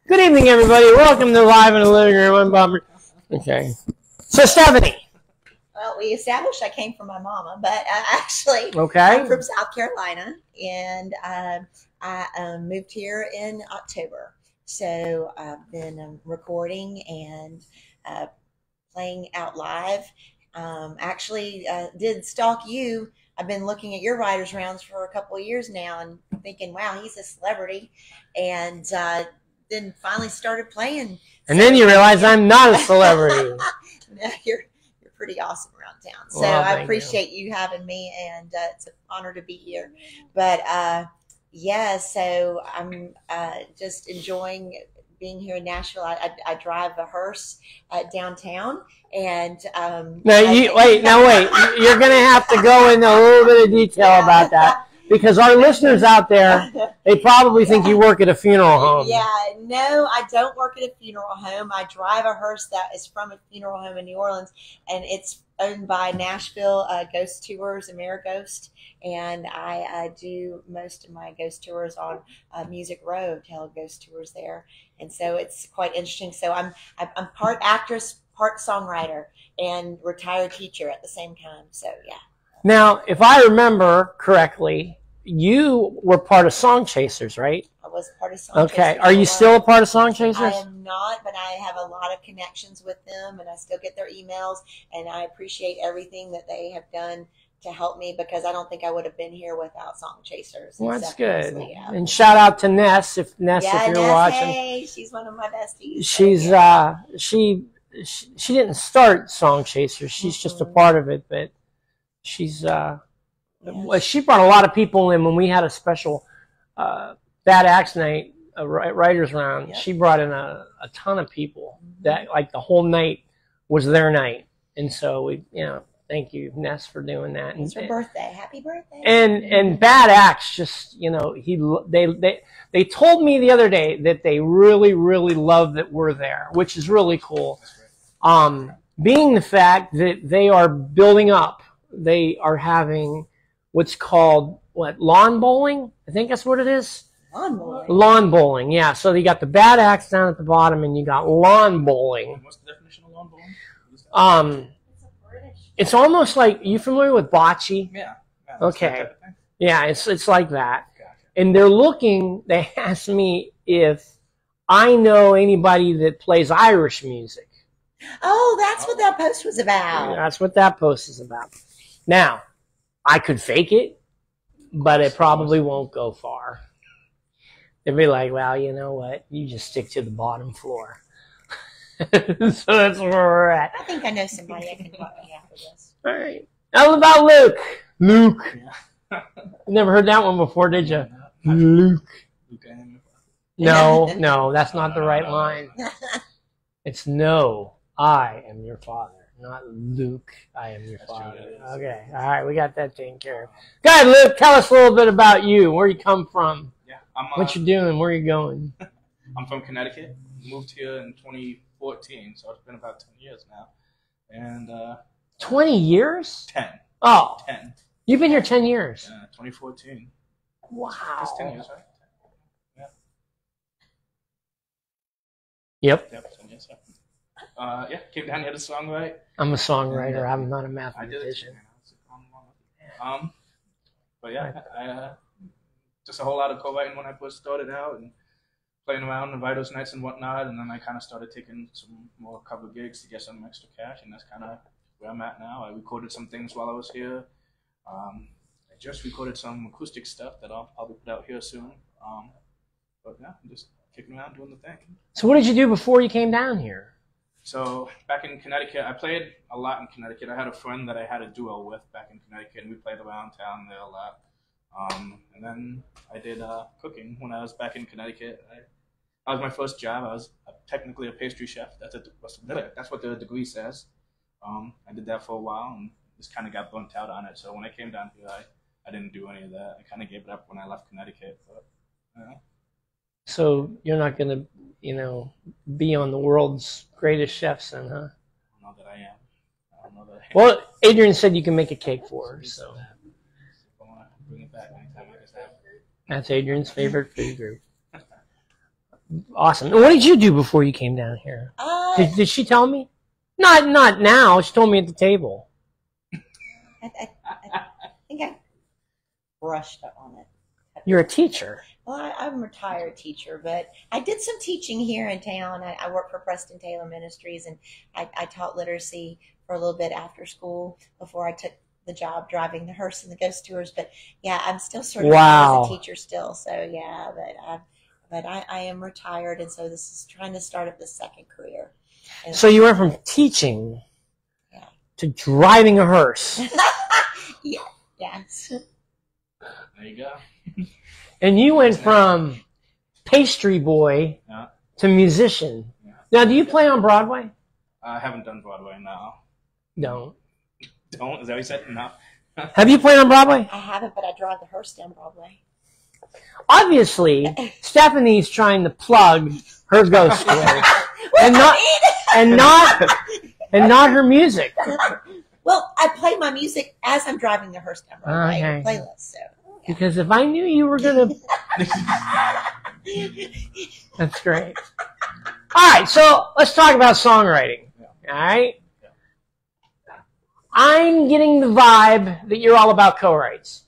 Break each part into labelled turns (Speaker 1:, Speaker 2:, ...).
Speaker 1: Good evening, everybody. Welcome to Live in the Living Room. Okay. So, Stephanie.
Speaker 2: Well, we established I came from my mama, but actually,
Speaker 1: Okay.
Speaker 2: I'm from South Carolina, and I moved here in October. So I've been recording and playing out live. Actually, did stalk you. I've been looking at your writers' rounds for a couple of years now and thinking, wow, he's a celebrity. And then finally started playing.
Speaker 1: And then you realize I'm not a celebrity.
Speaker 2: No, you're pretty awesome around town. So
Speaker 1: well,
Speaker 2: I appreciate you having me, and it's an honor to be here. But yeah, so I'm just enjoying being here in Nashville. I drive a hearse downtown, and
Speaker 1: wait. You're going to have to go into a little bit of detail about that, because our listeners out there, they probably think you work at a funeral home.
Speaker 2: Yeah, no, I don't work at a funeral home. I drive a hearse that is from a funeral home in New Orleans, and it's owned by Nashville Ghost Tours, AmeriGhost, and I do most of my ghost tours on Music Row, tell ghost tours there, and so it's quite interesting. So I'm part actress, part songwriter, and retired teacher at the same time. So yeah.
Speaker 1: Now, if I remember correctly, you were part of Song Chasers, right?
Speaker 2: I was part of Song Chasers.
Speaker 1: Okay. Are you still a part of Song Chasers?
Speaker 2: I am not, but I have a lot of connections with them, and I still get their emails, and I appreciate everything that they have done to help me, because I don't think I would have been here without Song Chasers.
Speaker 1: Well, that's good.
Speaker 2: So, yeah.
Speaker 1: And shout out to Ness, if you're watching.
Speaker 2: Hey, she's one of my besties.
Speaker 1: She's she didn't start Song Chasers. She's just a part of it, but she's she brought a lot of people in when we had a special Bad Axe night, a writers round. Yep. She brought in a ton of people that like the whole night was their night, and so we thank you, Ness, for doing that.
Speaker 2: It's her birthday. Happy birthday.
Speaker 1: And Bad Axe just they told me the other day that they really love that we're there, which is really cool. Being the fact that they are building up, they are having what's called lawn bowling. I think that's what it is.
Speaker 2: Lawn bowling.
Speaker 1: Lawn bowling, yeah. So you got the Bad Axe down at the bottom, and you got lawn bowling.
Speaker 3: What's the definition of lawn bowling?
Speaker 1: It's almost like, you familiar with bocce?
Speaker 3: Yeah.
Speaker 1: Okay. Yeah, it's like that. Gotcha. And they asked me if I know anybody that plays Irish music.
Speaker 2: Oh, that's what that post was about.
Speaker 1: Yeah, that's what that post is about. Now, I could fake it, but it probably won't go far. They'd be like, well, you know what? You just stick to the bottom floor. So that's where we're at.
Speaker 2: I think I know somebody I can talk to after this.
Speaker 1: All right. How about Luke? Luke. Yeah. You never heard that one before, did you? Luke. No, that's not the right line. It's no, I am your father. Not Luke, I am your father. Okay, all right, we got that taken care of. Go ahead, Luke, tell us a little bit about you, where you come from, what you're doing, where you're going.
Speaker 3: I'm from Connecticut. Moved here in 2014, so it's been about 10 years now. And
Speaker 1: 20 years?
Speaker 3: 10.
Speaker 1: Oh,
Speaker 3: 10.
Speaker 1: You've been here 10 years.
Speaker 3: 2014.
Speaker 1: Wow.
Speaker 3: That's 10 years, right? Yeah.
Speaker 1: Yep.
Speaker 3: 10 years. Yeah, came down here to songwrite.
Speaker 1: I'm a songwriter. I'm not a mathematician.
Speaker 3: But yeah, I just a whole lot of co-writing when I first started out, and playing around in writers' nights and whatnot, and then I kind of started taking some more cover gigs to get some extra cash, and that's kind of where I'm at now. I recorded some things while I was here. I just recorded some acoustic stuff that I'll probably put out here soon. But yeah, I'm just kicking around doing the thing. So
Speaker 1: what did you do before you came down here?
Speaker 3: So back in Connecticut, I played a lot in Connecticut. I had a friend that I had a duo with back in Connecticut, and we played around town there a lot. And then I did cooking when I was back in Connecticut. That was my first job. I was technically a pastry chef. That's what the degree says. I did that for a while and just kind of got burnt out on it. So when I came down here, I didn't do any of that. I kind of gave it up when I left Connecticut. But,
Speaker 1: So you're not going to, be on the world's greatest chefs then, huh?
Speaker 3: I don't know that I am. I don't know that I am.
Speaker 1: Well, Adrian said you can make a cake for her, so.
Speaker 3: I want to bring it back anytime I just have it.
Speaker 1: That's Adrian's favorite food group. Awesome. And what did you do before you came down here? Did she tell me? Not now. She told me at the table.
Speaker 2: I think I brushed up on it.
Speaker 1: You're a teacher.
Speaker 2: Well, I'm a retired teacher, but I did some teaching here in town. I worked for Preston Taylor Ministries, and I taught literacy for a little bit after school before I took the job driving the hearse and the ghost tours. But yeah, I'm still certified as a teacher still. So yeah, but I am retired, and so this is trying to start up the second career. And
Speaker 1: so you went from teaching to driving a hearse.
Speaker 2: Yeah. Yes.
Speaker 3: There you go.
Speaker 1: And you went from pastry boy to musician. Yeah. Now, do you play on Broadway?
Speaker 3: I haven't done Broadway, no.
Speaker 1: Don't?
Speaker 3: Is that what you said? No.
Speaker 1: Have you played on Broadway?
Speaker 2: I haven't, but I drive the hearse down Broadway.
Speaker 1: Obviously, Stephanie's trying to plug her ghost story, and not her music.
Speaker 2: Well, I play my music as I'm driving the hearse down Broadway. Okay. Playlist, so. Yeah.
Speaker 1: Because if I knew you were gonna, that's great. All right, so let's talk about songwriting. All right. I'm getting the vibe that you're all about co-writes.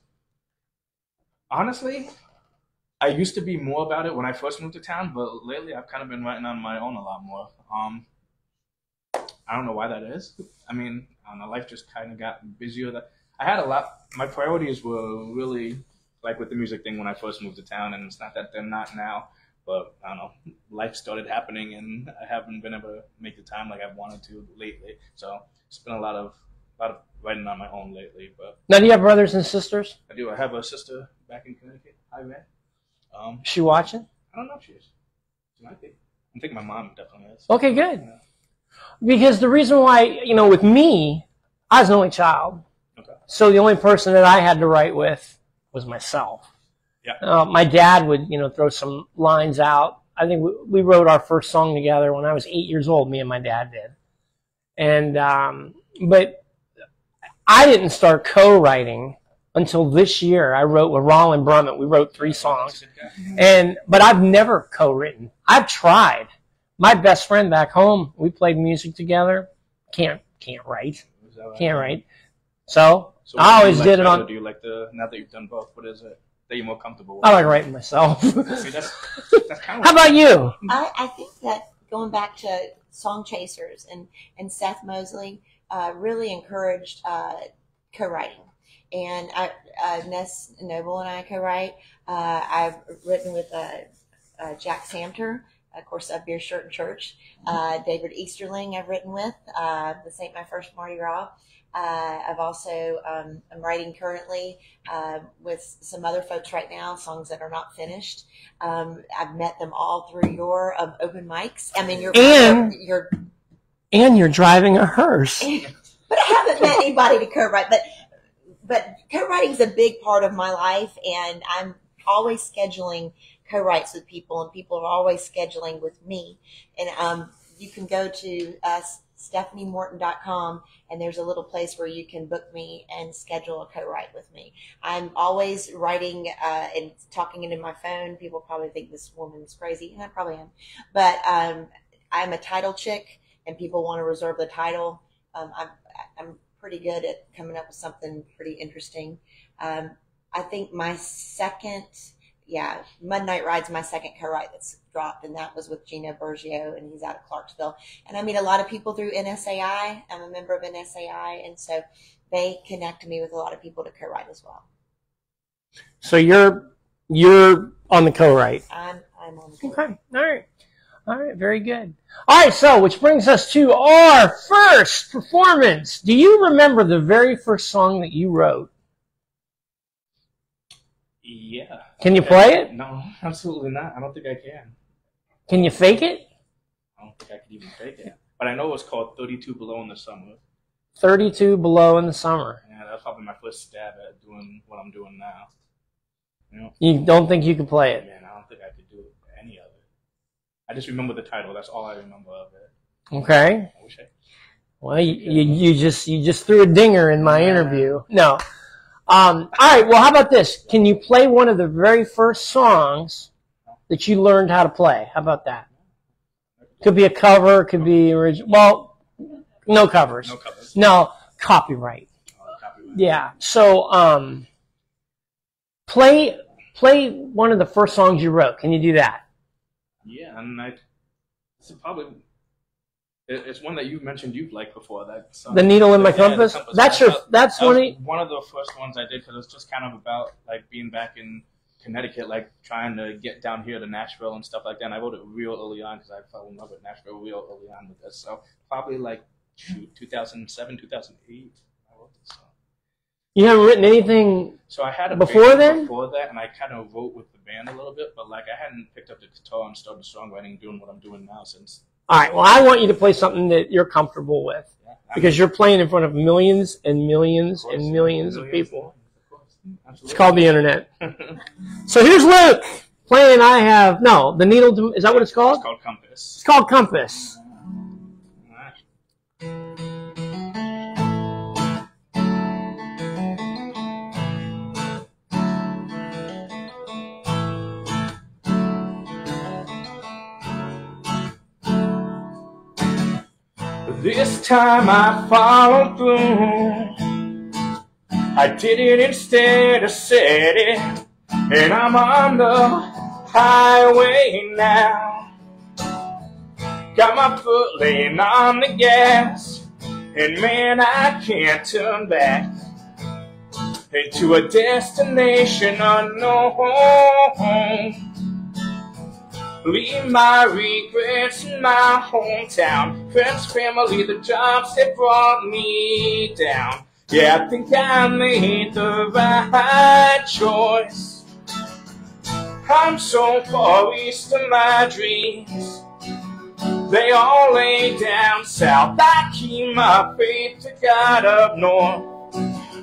Speaker 3: Honestly, I used to be more about it when I first moved to town, but lately I've kind of been writing on my own a lot more. I don't know why that is. I mean, I don't know, life just kind of got busier. I had a lot. My priorities were really like with the music thing when I first moved to town, and it's not that they're not now, but I don't know, life started happening, and I haven't been able to make the time like I've wanted to lately. So it's been a lot of writing on my own lately. But
Speaker 1: now, do you have brothers and sisters?
Speaker 3: I do. I have a sister back in Connecticut. Hi, man.
Speaker 1: Is she watching?
Speaker 3: I don't know if she is. She might be. I think my mom definitely is.
Speaker 1: Okay, good. Yeah. Because the reason why, with me, I was an only child.
Speaker 3: Okay. So
Speaker 1: the only person that I had to write with was myself.
Speaker 3: Yeah.
Speaker 1: My dad would, throw some lines out. I think we wrote our first song together when I was 8 years old, me and my dad did. And, but I didn't start co-writing until this year. I wrote with Roland Brummett. We wrote 3 songs. But I've never co-written. I've tried. My best friend back home, we played music together. Can't write. Can't write. So I always did it on.
Speaker 3: Do you like now that you've done both, what is it that you're more comfortable with?
Speaker 1: I like writing myself.
Speaker 3: See, that's kind of
Speaker 1: How about you?
Speaker 2: I think that going back to Song Chasers and Seth Mosley really encouraged co-writing. And Ness Noble and I co-write. I've written with Jack Samter, of course, Beer Shirt and Church. David Easterling I've written with. This ain't my first Mardi Gras. I've also, I'm writing currently with some other folks right now, songs that are not finished. I've met them all through your open mics. I mean,
Speaker 1: you're driving a hearse.
Speaker 2: But I haven't met anybody to co-write. But co-writing is a big part of my life, and I'm always scheduling co-writes with people, and people are always scheduling with me. And you can go to StephanieMorton.com, and there's a little place where you can book me and schedule a co-write with me. I'm always writing and talking into my phone. People probably think this woman is crazy, and I probably am. But I'm a title chick, and people want to reserve the title. I'm pretty good at coming up with something pretty interesting. I think my second, Mud Night Ride's my second co-write that's dropped, and that was with Gino Bergio, and he's out of Clarksville. And I meet a lot of people through NSAI. I'm a member of NSAI, and so they connect me with a lot of people to co-write as well.
Speaker 1: So you're on the co-write.
Speaker 2: I'm on the co-write.
Speaker 1: Okay. All right, very good. All right, so which brings us to our first performance. Do you remember the very first song that you wrote?
Speaker 3: Yeah.
Speaker 1: Can you play it?
Speaker 3: No, absolutely not. I don't think I can.
Speaker 1: Can you fake it?
Speaker 3: I don't think I could even fake it. But I know it was called 32 Below in the Summer.
Speaker 1: 32 Below in the Summer.
Speaker 3: Yeah, that's probably my first stab at doing what I'm doing now.
Speaker 1: You don't think you could play it?
Speaker 3: Man, I don't think I could do any of it. I just remember the title. That's all I remember of it.
Speaker 1: Okay.
Speaker 3: I wish I.
Speaker 1: Well, you just threw a dinger in my interview. No. All right. Well, how about this? Can you play one of the very first songs that you learned how to play? How about that? Could be a cover, could be original. Well, no covers.
Speaker 3: No covers.
Speaker 1: No, copyright.
Speaker 3: Oh, copyright.
Speaker 1: Yeah. So, play one of the first songs you wrote. Can you do that?
Speaker 3: Yeah, and it's probably it's one that you mentioned you've liked before. That song.
Speaker 1: The Needle in My
Speaker 3: Yeah,
Speaker 1: Compass.
Speaker 3: The Compass.
Speaker 1: That's
Speaker 3: that
Speaker 1: one.
Speaker 3: was one of the first ones I did because it was just kind of about like being back in Connecticut, like trying to get down here to Nashville and stuff like that. And I wrote it real early on because I fell in love with Nashville real early on with this. So probably like 2007, 2008. I wrote this song.
Speaker 1: You haven't written anything.
Speaker 3: So I had a
Speaker 1: before
Speaker 3: band
Speaker 1: then?
Speaker 3: before that, and I kind of wrote with the band a little bit, but like I hadn't picked up the guitar and started songwriting, doing what I'm doing now since.
Speaker 1: All right. Well, I want you to play something that you're comfortable with because you're playing in front of millions and millions and millions of people. It's called the internet. So here's Luke playing. The Needle. Is that what it's called?
Speaker 3: It's called Compass.
Speaker 1: It's called Compass.
Speaker 3: This time I followed through. I did it instead of said it, and I'm on the highway now. Got my foot laying on the gas, and man, I can't turn back into a destination unknown. Leave my regrets in my hometown, friends, family, the jobs that brought me down. Yeah, I think I made the right choice. I'm so far east of my dreams. They all lay down south. I keep my faith to God up north.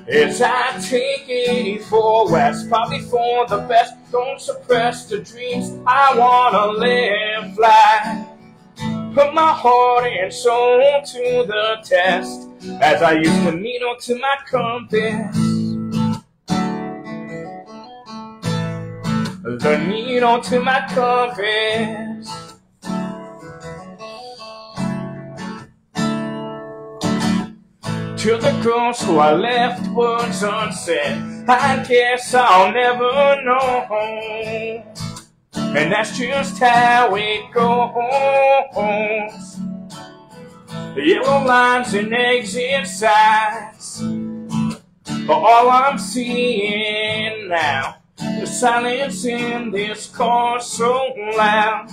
Speaker 3: As I take 84 west, probably for the best. Don't suppress the dreams. I wanna live fly. Put my heart and soul to the test as I use the needle to my compass. The needle to my compass. To the girls who I left words unsaid, I guess I'll never know. And that's just how it goes. The yellow lines and exit signs are all I'm seeing now. The silence in this car so loud.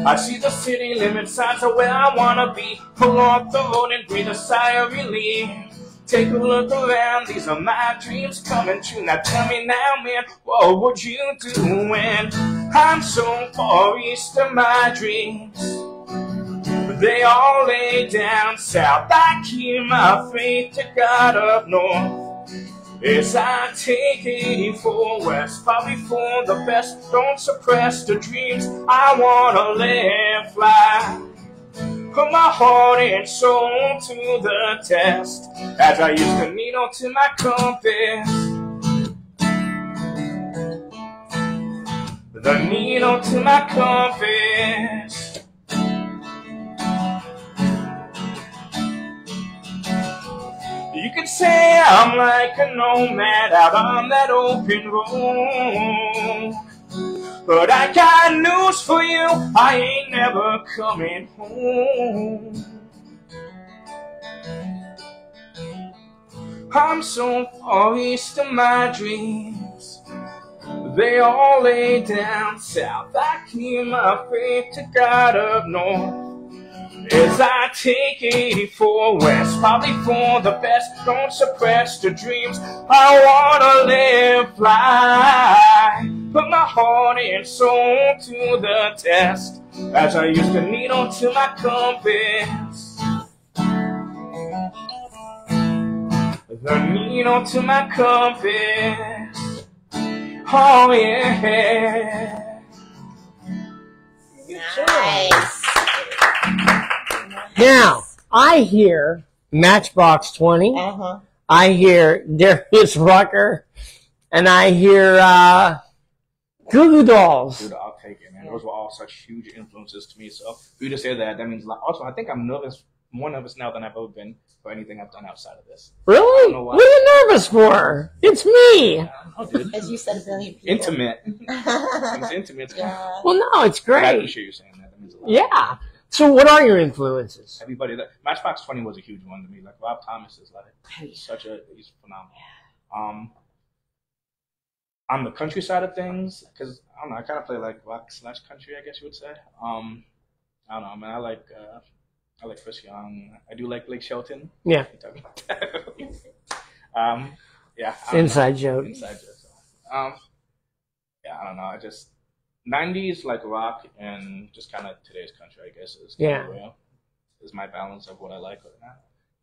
Speaker 3: I see the city limit signs of where I wanna be. Pull off the road and breathe a sigh of relief. Take a look around, these are my dreams coming true. Now tell me now, man, what would you do when I'm so far east of my dreams? They all lay down south. I keep my faith to God up north. As I take 84 west, probably for the best. Don't suppress the dreams. I wanna live fly. Put my heart and soul to the test as I use the needle to my compass. The needle to my compass. You could say I'm like a nomad out on that open road. But I got news for you, I ain't never coming home. I'm so far east of my dreams. They all lay down south. I keep my faith to God up north. As I take 84 west, probably for the best. Don't suppress the dreams. I wanna live fly. Put my heart and soul to the test as I use the needle to my compass. The needle to my compass. Oh yeah.
Speaker 2: Nice.
Speaker 1: Now, I hear Matchbox 20.
Speaker 2: Uh-huh.
Speaker 1: I hear Darius Rucker. And I hear Goo Goo Dolls.
Speaker 3: Dude, I'll take it, man. Those were all such huge influences to me. So for you to say that, that means a lot. Also, I think I'm nervous, more nervous now than I've ever been for anything I've done outside of this.
Speaker 1: Really? What are you nervous for? It's me.
Speaker 2: As you said, a billion people.
Speaker 3: Intimate. It's intimate.
Speaker 2: Yeah.
Speaker 1: Well, no, it's great.
Speaker 3: I appreciate you saying that. That means a lot.
Speaker 1: Yeah. So what are your influences?
Speaker 3: Everybody that Matchbox 20 was a huge one to me. Like Rob Thomas is like he's phenomenal. On the country side of things, because I don't know, I kind of play like rock/country, I guess you would say. I don't know, man. I like Chris Young. I do like Blake Shelton.
Speaker 1: Yeah.
Speaker 3: Yeah.
Speaker 1: Inside joke.
Speaker 3: Inside joke. So. Yeah, I don't know. I just 90s like rock and just kind of today's country, I guess, is is my balance of what I like or not.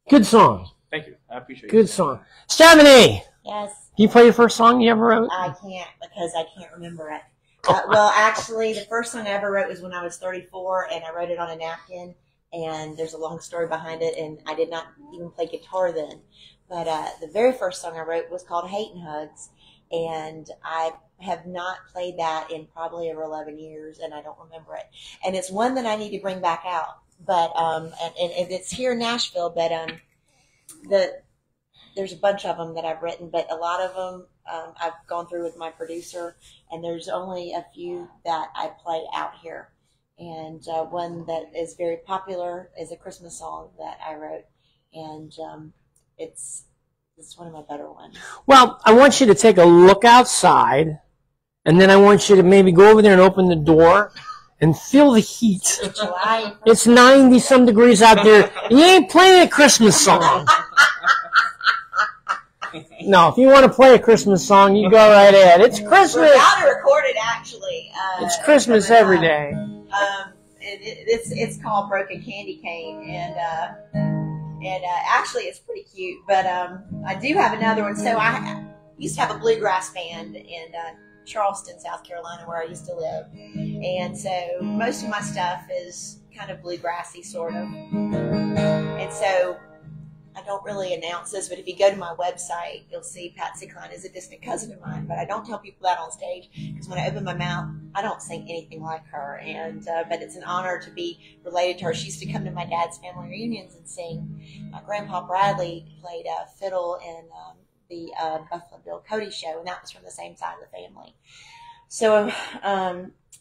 Speaker 1: Good song.
Speaker 3: Thank you. I appreciate it.
Speaker 1: Good song. Stefani!
Speaker 2: Yes.
Speaker 1: Can you play your first song you ever wrote?
Speaker 2: I can't because I can't remember it. Well, actually, the first song I ever wrote was when I was 34, and I wrote it on a napkin, and there's a long story behind it, and I did not even play guitar then. But the very first song I wrote was called Hate and Hugs, and I have not played that in probably over 11 years, and I don't remember it. And it's one that I need to bring back out. But and it's here in Nashville, but there's a bunch of them that I've written, but a lot of them I've gone through with my producer, and there's only a few that I play out here. And one that is very popular is a Christmas song that I wrote, and it's one of my better ones.
Speaker 1: Well, I want you to take a look outside, and then I want you to maybe go over there and open the door and feel the heat. It's 90-some degrees out there. You ain't playing a Christmas song. No, if you want to play a Christmas song, you go right ahead. It's Christmas.
Speaker 2: We're about to record it, actually.
Speaker 1: It's Christmas every day.
Speaker 2: It's called Broken Candy Cane, and actually it's pretty cute. But I do have another one. So I used to have a bluegrass band in Charleston, South Carolina, where I used to live, and so most of my stuff is kind of bluegrassy, sort of. And so I don't really announce this, but if you go to my website, you'll see Patsy Cline is a distant cousin of mine. But I don't tell people that on stage because when I open my mouth, I don't sing anything like her. And but it's an honor to be related to her. She used to come to my dad's family reunions and sing. My grandpa Bradley played fiddle in the Buffalo Bill Cody show, and that was from the same side of the family. So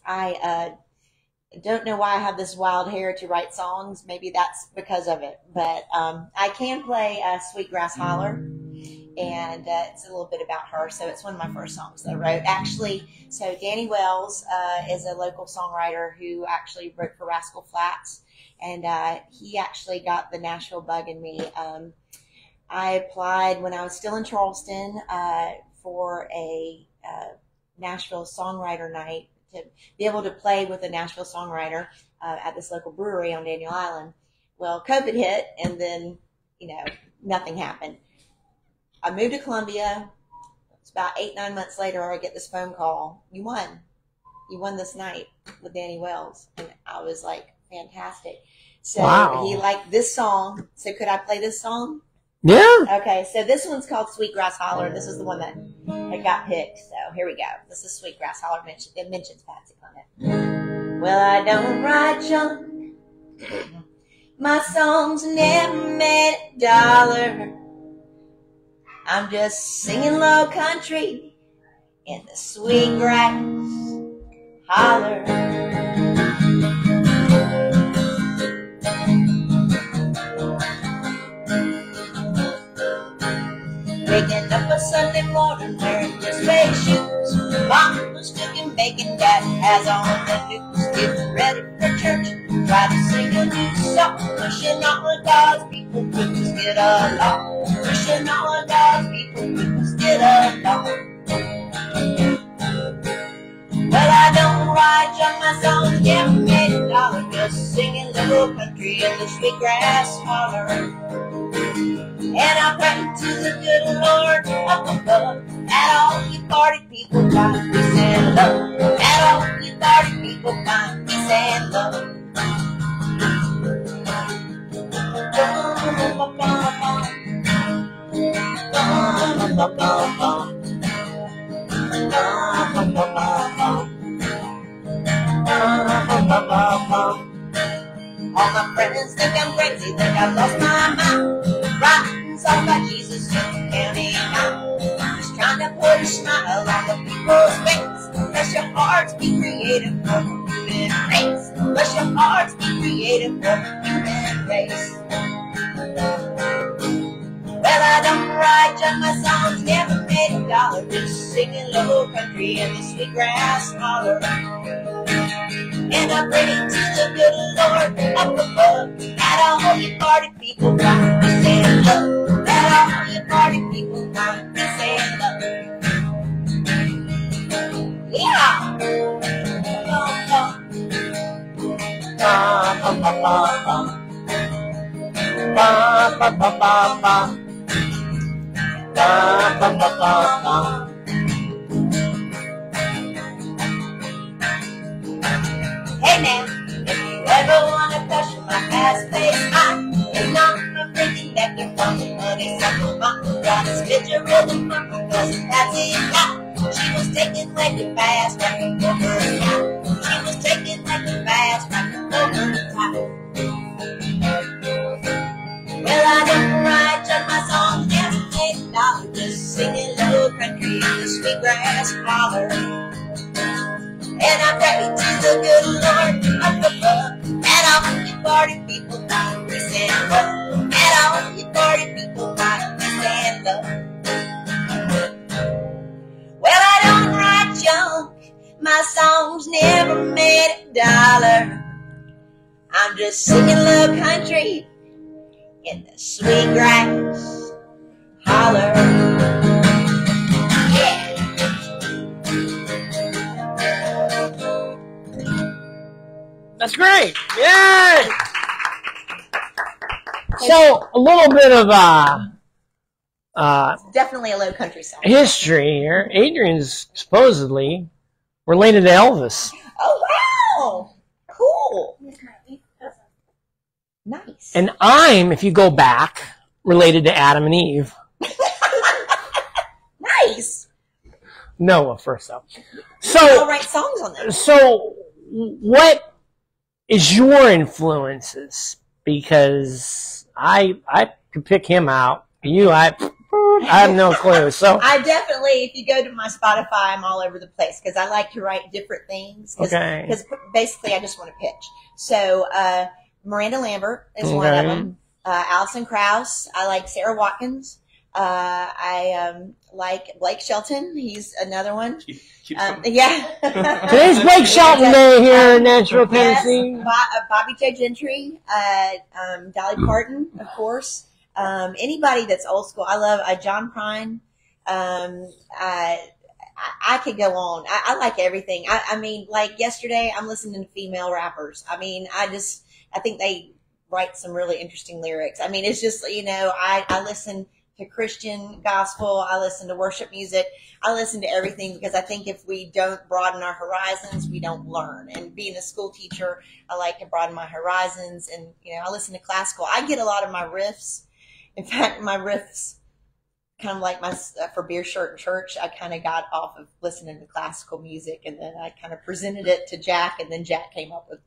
Speaker 2: I don't know why I have this wild hair to write songs. Maybe that's because of it. But I can play Sweetgrass Holler, and it's a little bit about her. So it's one of my first songs that I wrote. Actually, so Danny Wells is a local songwriter who actually wrote for Rascal Flatts, and he actually got the Nashville bug in me. I applied when I was still in Charleston for a Nashville songwriter night to be able to play with a Nashville songwriter at this local brewery on Daniel Island. Well, COVID hit, and then, nothing happened. I moved to Columbia. It's about 8-9 months later, I get this phone call. You won. You won this night with Danny Wells. And I was like, fantastic. So He liked this song. So could I play this song?
Speaker 1: Yeah.
Speaker 2: Okay, so this one's called Sweetgrass Holler. This is the one that got picked. So here we go. This is Sweetgrass Holler. It mentions Patsy on it. Well, I don't write junk. My songs never made $1. I'm just singing low country in the sweetgrass holler. Waking up a Sunday morning wearing just suede shoes. Mom was cooking bacon, Dad has on the news. Getting ready for church, try to sing a new song. Wishing all of God's people could just get along. Wishing all of God's people could just get along. Well, I don't write junk, my songs never made $1. Just singing little country in the sweetgrass holler. And I pray to the good Lord up above that all you party people find peace and love. That all you party people find peace and love. All my friends think I'm crazy, think I've lost my mind. Writing songs about Jesus in county town. Just trying to put a smile on the people's face. Let your hearts be creative for the human race. Let your hearts be creative for the human race. Well, I don't write just my songs, never made a dollar. Just singing low country in the sweet grass holler. And I pray to the good Lord up above that all you party people find peace and love. That all you party people find peace and love. Yeah! Hey now, if you ever wanna question my fast paced mind, it's not from thinking that you're from the honeysuckle mountain. Gotta spit your rhythm from my cousin Patsy Scott. She was taking way too fast, right before her time. She was taking way too fast, right before her time. Well, I don't write just my songs, never made a dollar. Just singing low country in the sweet grass holler. And I pray to the good Lord up above that all you party people find peace and love. That all you party people find peace and love. Well, I don't write junk. My songs never made a dollar. I'm just singing low country in the sweet grass holler.
Speaker 1: That's great. Yay! So a little bit of
Speaker 2: Definitely a low country song.
Speaker 1: history here. Adrian's supposedly related to Elvis.
Speaker 2: Oh wow! Cool. Nice.
Speaker 1: And I'm, if you go back, related to Adam and Eve.
Speaker 2: Nice.
Speaker 1: Noah first though.
Speaker 2: I'll write songs on them.
Speaker 1: So what is your influences? Because I could pick him out. You, I have no clue. So
Speaker 2: I definitely, if you go to my Spotify, I'm all over the place because I like to write different things.
Speaker 1: Okay.
Speaker 2: Because basically, I just want to pitch. So Miranda Lambert is one of them. Alison Krauss. I like Sarah Watkins. I like Blake Shelton. He's another one. Yeah.
Speaker 1: Today's Blake Shelton Day here in Nashville, Tennessee.
Speaker 2: Yes, Bobby J. Gentry. Dolly Parton, of course. Anybody that's old school. I love John Prine. I could go on. I like everything. I mean, like yesterday, I'm listening to female rappers. I mean, I think they write some really interesting lyrics. I mean, it's just, I listen to Christian gospel. I listen to worship music. I listen to everything because I think if we don't broaden our horizons, we don't learn. And being a school teacher, I like to broaden my horizons. And, I listen to classical. I get a lot of my riffs. In fact, my riffs, kind of like my for Beer Shirt in Church, I kind of got off of listening to classical music, and then I kind of presented it to Jack, and then Jack came up with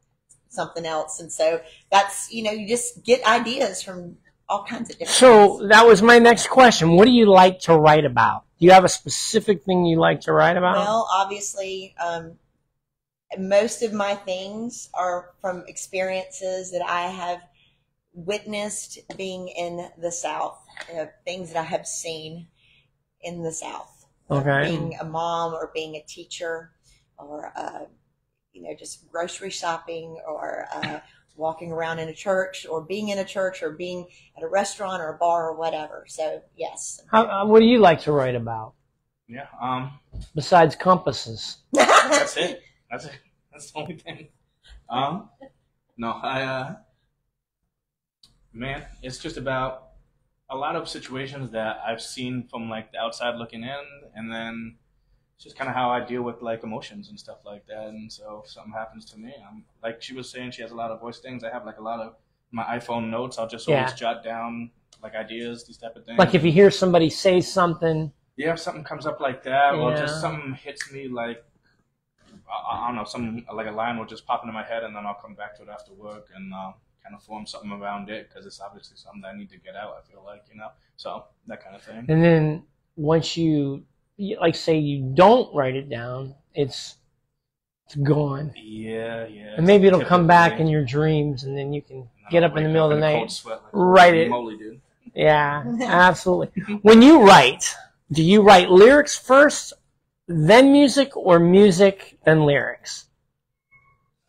Speaker 2: something else. And so that's, you just get ideas from all kinds of different things.
Speaker 1: That was my next question. What do you like to write about? Do you have a specific thing you like to write about?
Speaker 2: Well, obviously, most of my things are from experiences that I have witnessed being in the South, things that I have seen in the South.
Speaker 1: Okay.
Speaker 2: Being a mom or being a teacher or, just grocery shopping or walking around in a church or being in a church or being at a restaurant or a bar or whatever. So, yes.
Speaker 1: What do you like to write about?
Speaker 3: Yeah.
Speaker 1: Besides compasses.
Speaker 3: That's it. That's the only thing. No, man, it's just about a lot of situations that I've seen from like the outside looking in, and then it's just kind of how I deal with like emotions and stuff like that. And so if something happens to me, I'm like she was saying, she has a lot of voice things. I have like a lot of my iPhone notes. I'll just always jot down like ideas, these type of things.
Speaker 1: Like if you hear somebody say something.
Speaker 3: Yeah, if something comes up like that, or just something hits me like I don't know, some like a line will just pop into my head, and then I'll come back to it after work and kind of form something around it because it's obviously something that I need to get out. I feel like, you know, so that kind of thing.
Speaker 1: And then once you like say you don't write it down, it's gone.
Speaker 3: Yeah.
Speaker 1: And maybe it'll come back in your dreams, and then you can get up in the middle of the night, write it.
Speaker 3: Moly, dude.
Speaker 1: Yeah, absolutely. When you write, do you write lyrics first, then music, or music, then lyrics?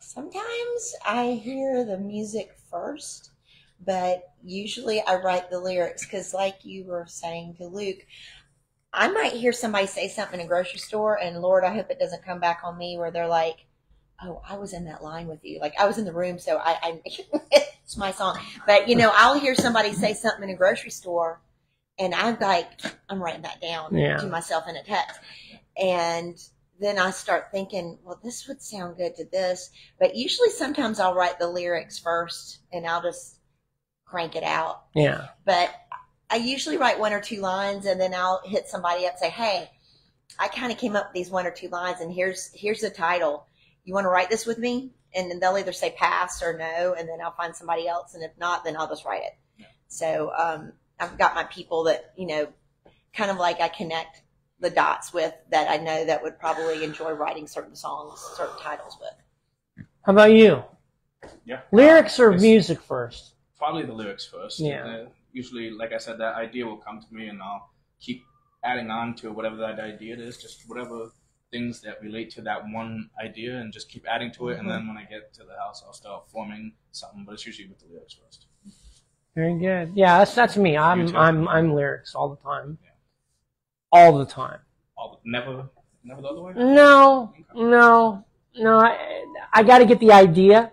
Speaker 2: Sometimes I hear the music first, but usually I write the lyrics because, like you were saying to Luke, I might hear somebody say something in a grocery store, and Lord, I hope it doesn't come back on me where they're like, oh, I was in that line with you. Like, I was in the room, so I it's my song. But, you know, I'll hear somebody say something in a grocery store, and I'm like, I'm writing that down to myself in a text. And then I start thinking, well, this would sound good to this. But usually sometimes I'll write the lyrics first, and I'll just crank it out.
Speaker 1: Yeah.
Speaker 2: But I usually write 1 or 2 lines, and then I'll hit somebody up and say, hey, I kind of came up with these 1 or 2 lines, and here's the title. You want to write this with me? And then they'll either say pass or no, and then I'll find somebody else. And if not, then I'll just write it. Yeah. So I've got my people that, you know, kind of like I connect the dots with that I know that would probably enjoy writing certain songs, certain titles with.
Speaker 1: How about you?
Speaker 3: Yeah.
Speaker 1: Lyrics or music first?
Speaker 3: Probably the lyrics first.
Speaker 1: Yeah.
Speaker 3: Usually, like I said, that idea will come to me, and I'll keep adding on to whatever that idea is, just whatever things that relate to that one idea, and just keep adding to it. And then when I get to the house, I'll start forming something. But it's usually with the lyrics first.
Speaker 1: Very good. Yeah, that's me. I'm lyrics all the time. Yeah. All the time.
Speaker 3: Never the other way.
Speaker 1: No. I got to get the idea,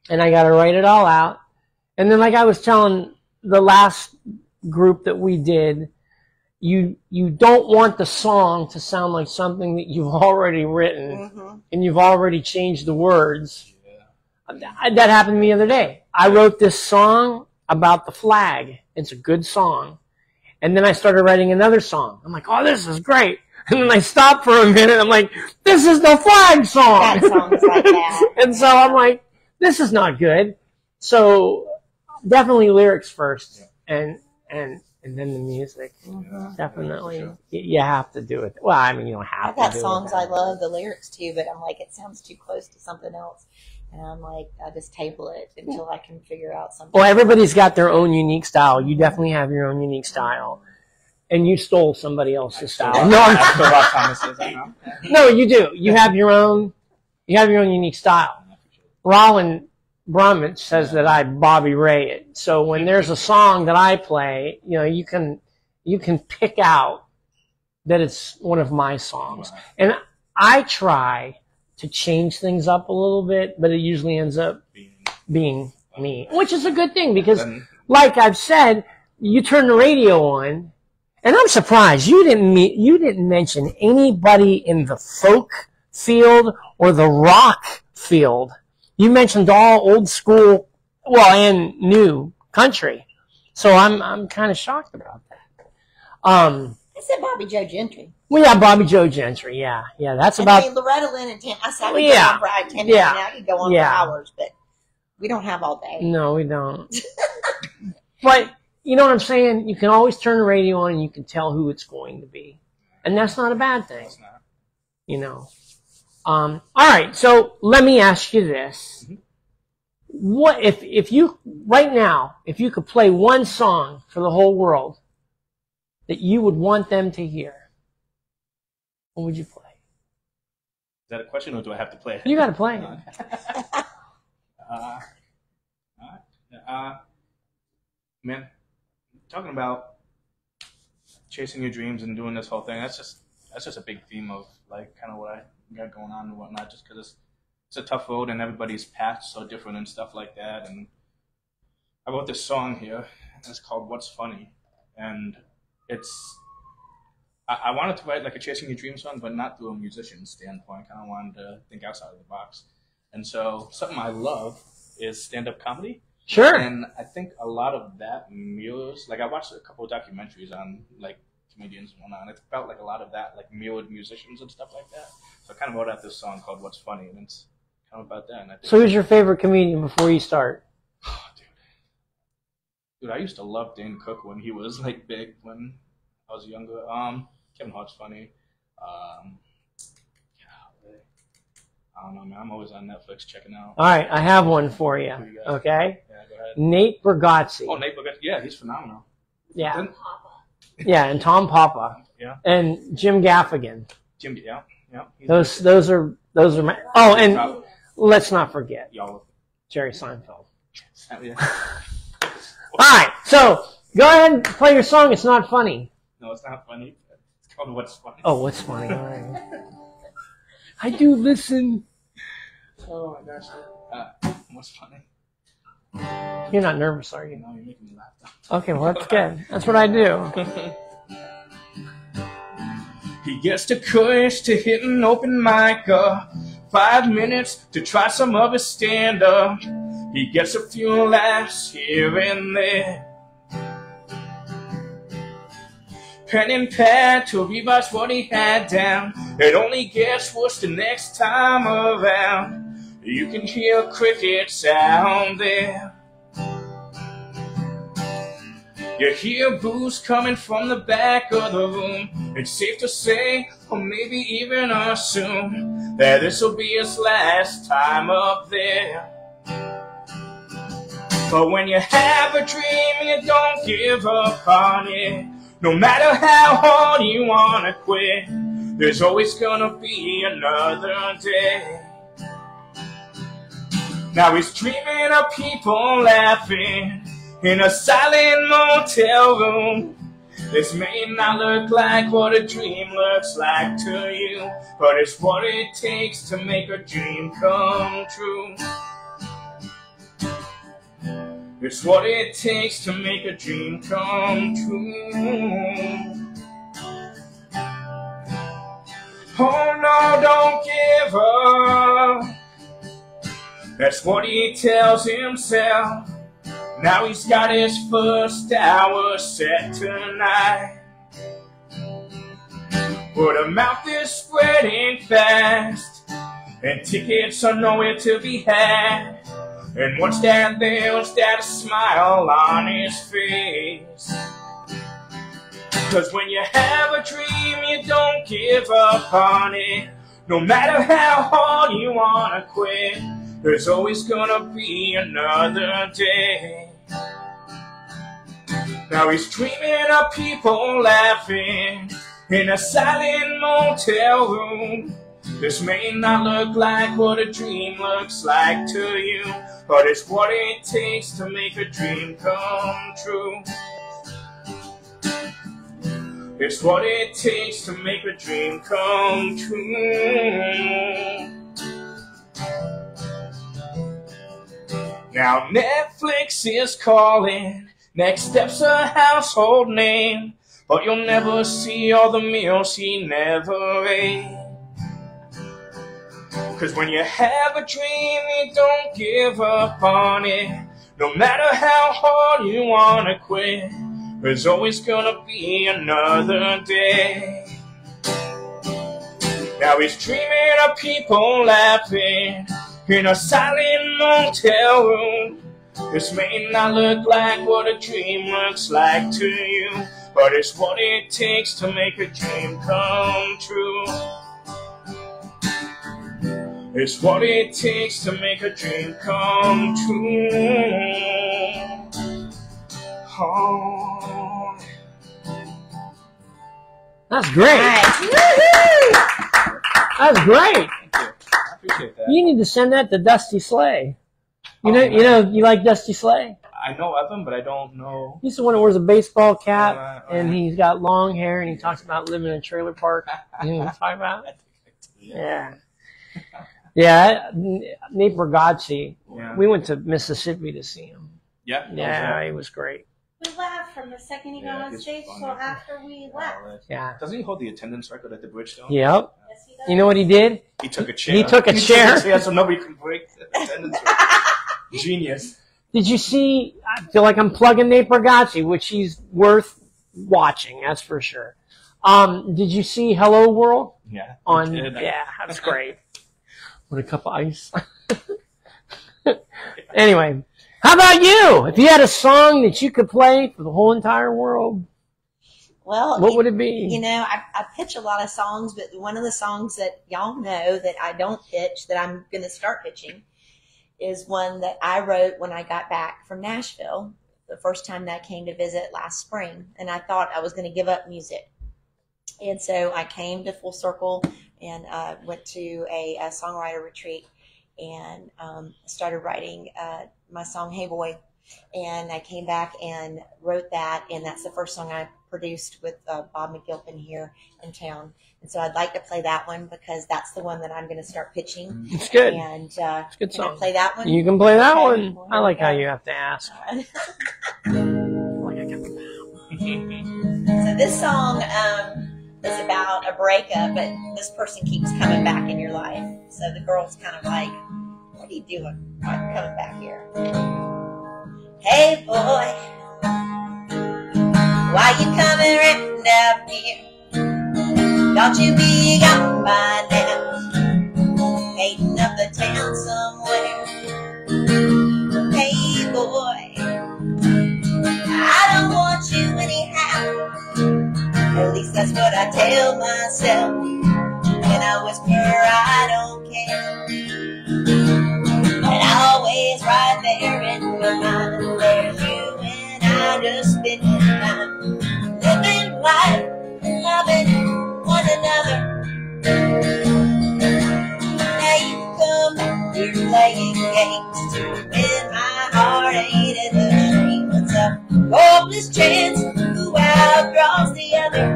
Speaker 1: and I got to write it all out. And then, like I was telling the last group that we did, you don't want the song to sound like something that you've already written and you've already changed the words. Yeah. That happened to me the other day. I wrote this song about the flag. It's a good song. And then I started writing another song. I'm like, oh, this is great. And then I stopped for a minute. I'm like, this is the flag song.
Speaker 2: That song's like that.
Speaker 1: And so I'm like, this is not good. So definitely lyrics first, and then the music. Definitely, sure. You have to do it. Well, I mean, you don't have to.
Speaker 2: I've got songs I love the lyrics to, but I'm like, it sounds too close to something else, and I'm like, I just table it until I can figure out something.
Speaker 1: Well, everybody's got their own unique style. You definitely have your own unique style, and you stole somebody else's style. No, you do. You have your own. You have your own unique style. Rollin Brumage says that I Bobby Ray it. So when there's a song that I play, you know, you can pick out that it's one of my songs. Right. And I try to change things up a little bit, but it usually ends up being me, which is a good thing because, like I've said, you turn the radio on, and I'm surprised you didn't mention anybody in the folk field or the rock field. You mentioned all old school, well, and new country. So I'm kind of shocked about that.
Speaker 2: I said Bobby Joe Gentry.
Speaker 1: Well, yeah, Bobby Joe Gentry. Yeah, that's about.
Speaker 2: I mean, Loretta Lynn and Tim. I said I could go on for 10 minutes now. I could go on for hours, but we don't have all day.
Speaker 1: No, we don't. But you know what I'm saying? You can always turn the radio on and you can tell who it's going to be, and that's not a bad thing. It's not. You know. All right, so let me ask you this. What if you right now, if you could play one song for the whole world that you would want them to hear, what would you play?
Speaker 3: Is that a question, or do I have to play it?
Speaker 1: You got to play it.
Speaker 3: Man, talking about chasing your dreams and doing this whole thing, that's just a big theme of like kind of what I got going on and whatnot, just because it's a tough road and everybody's path's so different and stuff like that. And I wrote this song here, and it's called What's Funny, and I wanted to write like a chasing your dream song, but not through a musician's standpoint. I kind of wanted to think outside of the box. And so something I love is stand-up comedy.
Speaker 1: Sure.
Speaker 3: And I think a lot of that mirrors, like I watched a couple of documentaries on like comedians and whatnot. It felt like a lot of that, like musicians and stuff like that. So I kind of wrote out this song called "What's Funny," and it's kind of about that. And I think
Speaker 1: So who's your favorite comedian before you start?
Speaker 3: oh, dude, I used to love Dane Cook when he was like big when I was younger. Kevin Hart's funny. I don't know, man. I'm always on Netflix checking out.
Speaker 1: All right, I have one for you. Okay,
Speaker 3: Yeah, go ahead.
Speaker 1: Nate Bargatze.
Speaker 3: Oh, Nate Bargatze. Yeah, he's phenomenal.
Speaker 1: Yeah,
Speaker 3: Then-
Speaker 1: yeah, and Tom Papa.
Speaker 3: Yeah.
Speaker 1: And Jim Gaffigan.
Speaker 3: Jim. Yeah. He's
Speaker 1: Those are my. Oh, and let's not forget
Speaker 3: y'all.
Speaker 1: Jerry Seinfeld.
Speaker 3: Yeah.
Speaker 1: All right, so go ahead and play your song. It's not funny.
Speaker 3: No, it's not funny. It's called "What's Funny."
Speaker 1: Oh, what's funny? All right. I do listen.
Speaker 3: Oh my gosh. What's funny?
Speaker 1: You're not nervous, are you?
Speaker 3: No, you're making me laugh.
Speaker 1: Okay, well, that's good. That's what I do.
Speaker 3: He gets the courage to hit an open mic, 5 minutes to try some of his stand-up. He gets a few laughs here and there. Pen and pad to revise what he had down. It only gets worse the next time around. You can hear crickets out there. You hear boos coming from the back of the room. It's safe to say, or maybe even assume, that this'll be his last time up there. But when you have a dream, you don't give up on it. No matter how hard you wanna quit, there's always gonna be another day. Now he's dreaming of people laughing in a silent motel room. This may not look like what a dream looks like to you, but it's what it takes to make a dream come true. It's what it takes to make a dream come true. Oh no, don't give up. That's what he tells himself. Now he's got his first hour set tonight. Word of mouth is spreading fast, and tickets are nowhere to be had. And once they're there, once there's a smile on his face. 'Cause when you have a dream, you don't give up on it. No matter how hard you wanna quit, there's always gonna be another day. Now he's dreaming of people laughing in a silent motel room. This may not look like what a dream looks like to you, but it's what it takes to make a dream come true. It's what it takes to make a dream come true. Now Netflix is calling, next step's a household name, but you'll never see all the meals he never ate. 'Cause when you have a dream, you don't give up on it. No matter how hard you wanna quit, there's always gonna be another day. Now he's dreaming of people laughing in a silent motel room. This may not look like what a dream looks like to you, but it's what it takes to make a dream come true. It's what it takes to make a dream come true. Oh.
Speaker 1: That's great.
Speaker 2: Nice.
Speaker 1: That's great.
Speaker 3: Thank you. I appreciate that.
Speaker 1: You need to send that to Dusty Slay. You like Dusty Slay?
Speaker 3: I know of him, but I don't know.
Speaker 1: He's the one that wears a baseball cap,
Speaker 3: Right.
Speaker 1: and he's got long hair, and he talks about living in a trailer park. You know what I'm talking about? Yeah. Yeah, Nate Bargatze.
Speaker 3: Yeah.
Speaker 1: We went to Mississippi to see him.
Speaker 3: Yeah.
Speaker 1: Yeah, he was great.
Speaker 2: We laughed from the second he got on
Speaker 3: he's
Speaker 2: stage
Speaker 3: funny.
Speaker 2: till after we left.
Speaker 1: Yeah.
Speaker 3: Doesn't he hold the attendance record at the Bridgestone?
Speaker 1: Yep.
Speaker 2: Yes, he does.
Speaker 1: You know what he did?
Speaker 3: He took a chair.
Speaker 1: He took a chair?
Speaker 3: So nobody can break the attendance record. Genius.
Speaker 1: Did you see? I feel like I'm plugging Nate Bargatze, which he's worth watching. That's for sure. Did you see Hello World?
Speaker 3: Yeah.
Speaker 1: Yeah, that's great. With a cup of ice. Anyway, how about you? If you had a song that you could play for the whole entire world,
Speaker 2: well,
Speaker 1: what would it be?
Speaker 2: You know, I pitch a lot of songs, but one of the songs that y'all know that I don't pitch, that I'm going to start pitching, is one that I wrote when I got back from Nashville, the first time that I came to visit last spring. And I thought I was going to give up music. And so I came to Full Circle and went to a songwriter retreat and started writing my song, Hey Boy. And I came back and wrote that, and that's the first song I produced with Bob McGilpin here in town. And so I'd like to play that one because that's the one that I'm going to start pitching.
Speaker 1: It's good.
Speaker 2: And
Speaker 1: it's a good song.
Speaker 2: Can I play that one?
Speaker 1: You can play that
Speaker 2: Okay.
Speaker 1: one. I like how you have to ask.
Speaker 2: So this song is about a breakup, but this person keeps coming back in your life. So the girl's kind of like, what are you doing? Why are you coming back here? Hey boy, why you coming right down here? Don't you be gone by now, hating up the town somewhere. Hey boy, I don't want you anyhow. At least that's what I tell myself. And I whisper, I don't care. And always right there in my mind, there's you and I just spending time, living life and loving one another. Now you come back, you're playing games to win my heart, ain't it a shame? It's a hopeless chance, who outdraws the other,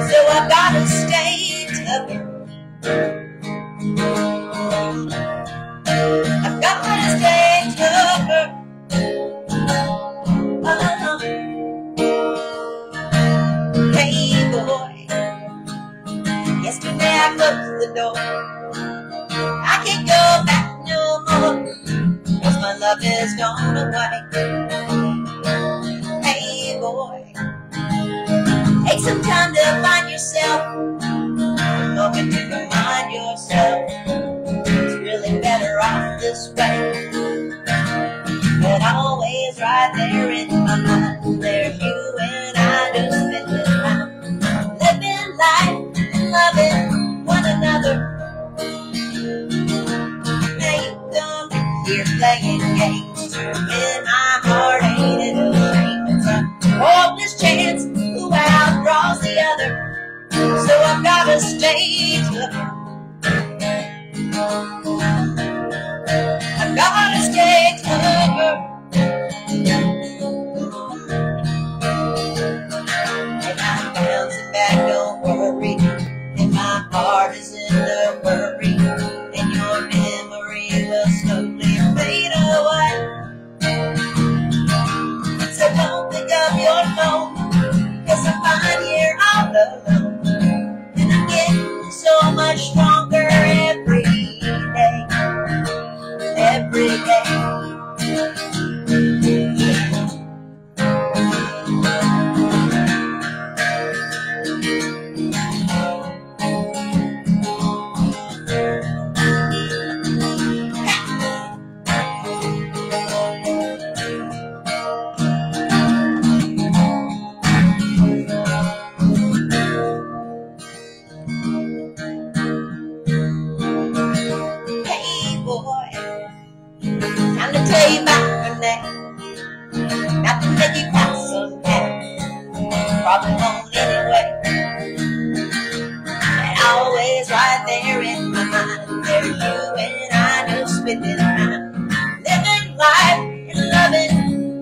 Speaker 2: so I've gotta stay tougher. I've gotta stay tougher. Hey boy, yesterday I closed the door. I can't go back no more, 'cause my love is gone away. Hey boy, take some time to find yourself, a moment to remind yourself it's really better off this way. But always right there in my mind, there's you and I just spending time, living life and loving one another. Now you come back here playing games to win my heart, ain't it a shame? It's a hopeless chance, who outdraws the other, so I've gotta stay tougher. I've gotta stay tougher. And I'm bouncing back, don't worry, and my heart is in a worry, and your memory will slowly fade away. So don't pick up your phone, 'cause I'm fine here all alone, and I'm getting so much stronger every day, every day. Hey boy, time to tell you about my name. Not to make you cry someday, probably won't anyway. And always right there in my mind, there's you and I just spending time, living life and loving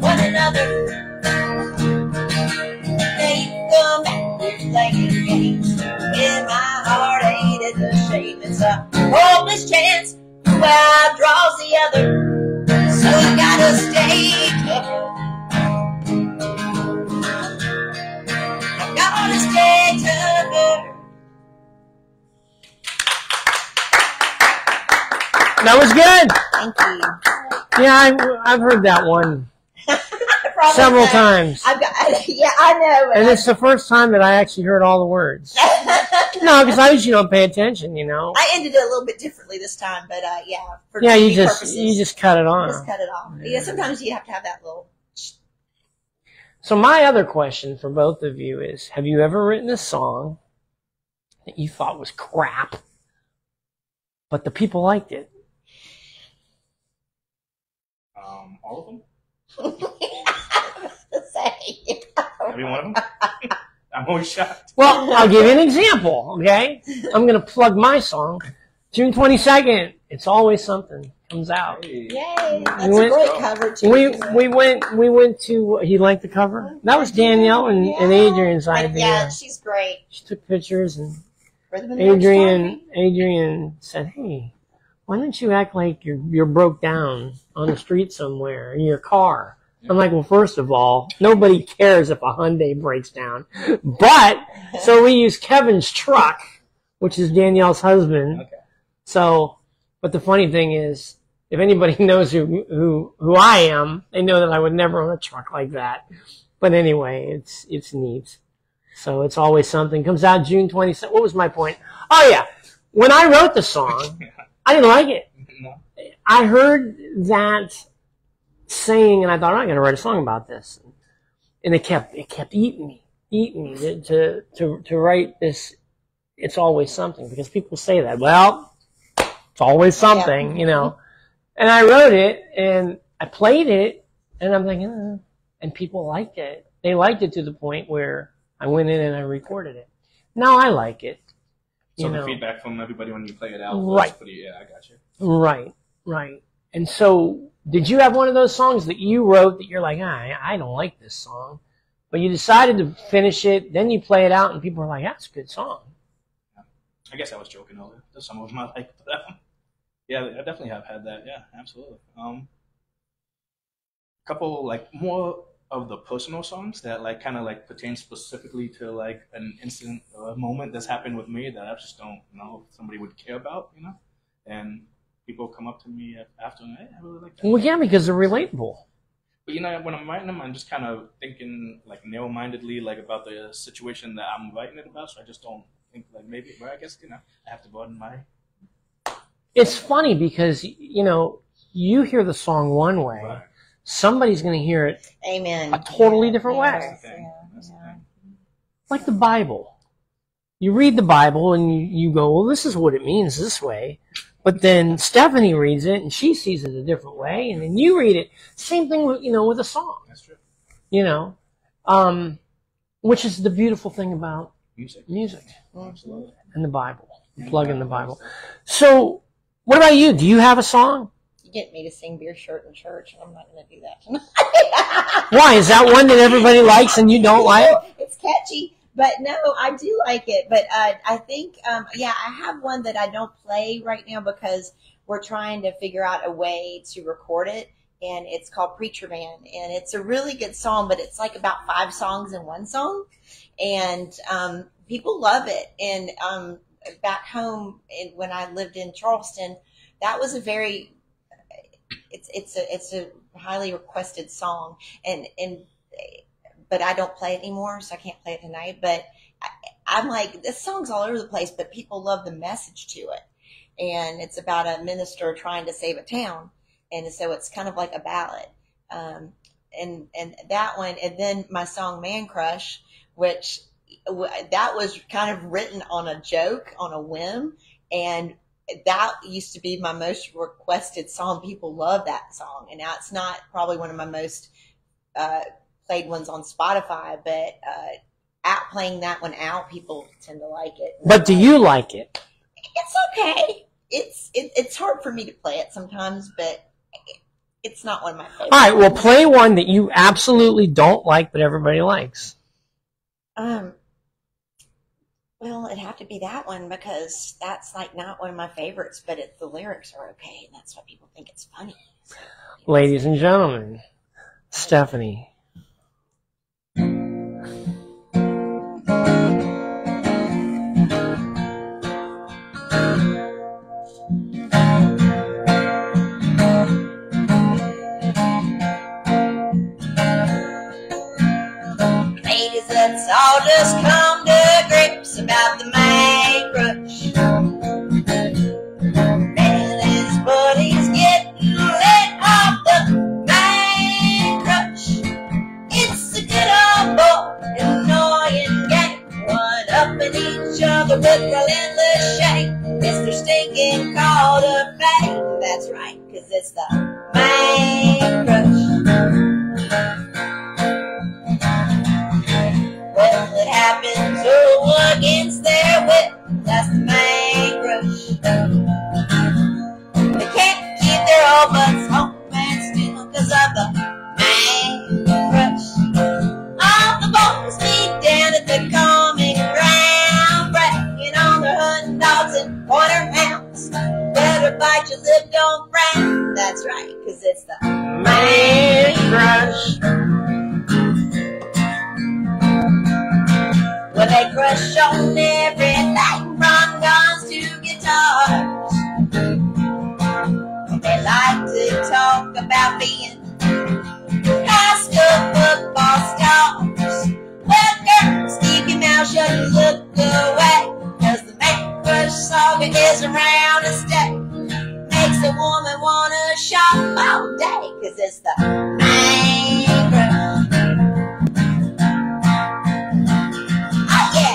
Speaker 2: one another. Now you come back, you're playing games in my heart, ain't it a shame? It's a hopeless chance, who outdraws the other, so I gotta stay tougher. I gotta stay tougher.
Speaker 1: That was good.
Speaker 2: Thank you.
Speaker 1: Yeah, I've heard that one. several times.
Speaker 2: Yeah, I know.
Speaker 1: And it's the first time that I actually heard all the words. No, because I usually don't pay attention, you know.
Speaker 2: I ended it a little bit differently this time, but yeah. For
Speaker 1: you
Speaker 2: TV purposes,
Speaker 1: just cut it on.
Speaker 2: Just cut it off. Yeah, sometimes you have to have that little.
Speaker 1: So my other question for both of you is: have you ever written a song that you thought was crap, but the people liked it?
Speaker 3: All of them.
Speaker 2: Every
Speaker 3: one of them. I'm always shocked.
Speaker 1: Well, I'll give you an example, okay? I'm going to plug my song. June 22nd, It's Always Something, comes out.
Speaker 2: Hey. Yay! That's a great cover, too.
Speaker 1: We went to, he liked the cover? That was Danielle and Adrian's idea.
Speaker 2: Yeah, she's great.
Speaker 1: She took pictures, and Adrian said, hey, why don't you act like you're broke down on the street somewhere in your car? I'm like, well, first of all, nobody cares if a Hyundai breaks down. But, so we use Kevin's truck, which is Danielle's husband. Okay. So, but the funny thing is, if anybody knows who I am, they know that I would never own a truck like that. But anyway, it's neat. So It's Always Something. Comes out June 27th. What was my point? Oh, yeah. When I wrote the song, I didn't like it. No. I heard that saying, and I thought, I'm going to write a song about this. And it kept eating me to write this. It's always something, because people say that. Well, it's always something, you know. And I wrote it, and I played it, and I'm thinking, and people liked it. They liked it to the point where I went in and I recorded it. Now I like it.
Speaker 3: So the feedback from everybody when you play it out
Speaker 1: was
Speaker 3: pretty, I got you.
Speaker 1: Right. And so, did you have one of those songs that you wrote that you're like, I don't like this song, but you decided to finish it, then you play it out, and people are like, that's a good song?
Speaker 3: Yeah. I guess I was joking earlier. There's some of them I like, but yeah, I definitely have had that. Yeah, absolutely. A couple like more of the personal songs that like kind of like pertain specifically to like an incident or a moment that's happened with me that I just don't know if somebody would care about, you know, and people come up to me after, and hey, I really like that.
Speaker 1: Well, yeah, because they're relatable.
Speaker 3: But you know, when I'm writing them, I'm just kind of thinking like narrow-mindedly, like about the situation that I'm writing it about. So I just don't think like maybe. But I guess I have to broaden my.
Speaker 1: It's funny because you hear the song one way, right. Somebody's going to hear it a totally different way.
Speaker 3: That's the thing. That's the thing.
Speaker 1: Like the Bible. You read the Bible and you go, well, this is what it means this way. But then Stefani reads it and she sees it a different way, and then you read it. Same thing with with a song.
Speaker 3: That's true.
Speaker 1: Which is the beautiful thing about music.
Speaker 3: Absolutely.
Speaker 1: And the Bible. Plug in the Bible. So, what about you? Do you have a song?
Speaker 2: You get me to sing Beer Shirt in church, and I'm not going to do that tonight.
Speaker 1: Why? Is that one that everybody likes and you don't like?
Speaker 2: It's catchy, but no, I do like it. But I think, I have one that I don't play right now because we're trying to figure out a way to record it, and it's called Preacher Man, and it's a really good song, but it's like about 5 songs in one song, and people love it. And back home, when I lived in Charleston, that was a very it's a highly requested song, but I don't play it anymore, so I can't play it tonight. But I'm like, this song's all over the place, but people love the message to it, and it's about a minister trying to save a town, and so it's kind of like a ballad. And that one, and then my song Man Crush, which that was kind of written on a joke, on a whim, and that used to be my most requested song. People love that song, and now it's not probably one of my most played ones on Spotify, but playing that one out, people tend to like it.
Speaker 1: But do you like it?
Speaker 2: It's okay. It's hard for me to play it sometimes, but it's not one of my favorites.
Speaker 1: All right, well, play one that you absolutely don't like, but everybody likes.
Speaker 2: Well, it'd have to be that one because that's like not one of my favorites, but the lyrics are okay, and that's why people think it's funny. So,
Speaker 1: ladies and gentlemen, Stefani.
Speaker 2: just come to grips about the man crush. And his buddies getting lit off the man crush. It's a good old boy, annoying gang, one-upping each other with relentless shame. It's their stinking call to fame. That's right, 'cause it's the man crush. Well, it happens against their will. That's the man crush. They can't keep their old butts home and still 'cause of the man crush. All the boys meet down at the common ground, bragging on their hunting dogs and pointer hounds. Better bite your lip, don't frown. That's right, 'cause it's the man crush. Well, they crush on everything from guns to guitars. They like to talk about being high school football stars. Well, girls, keep your mouth shut and look away, 'cause the man crush saga is around to stay. Makes a woman wanna shop all day, 'cause it's the man crush. Oh yeah.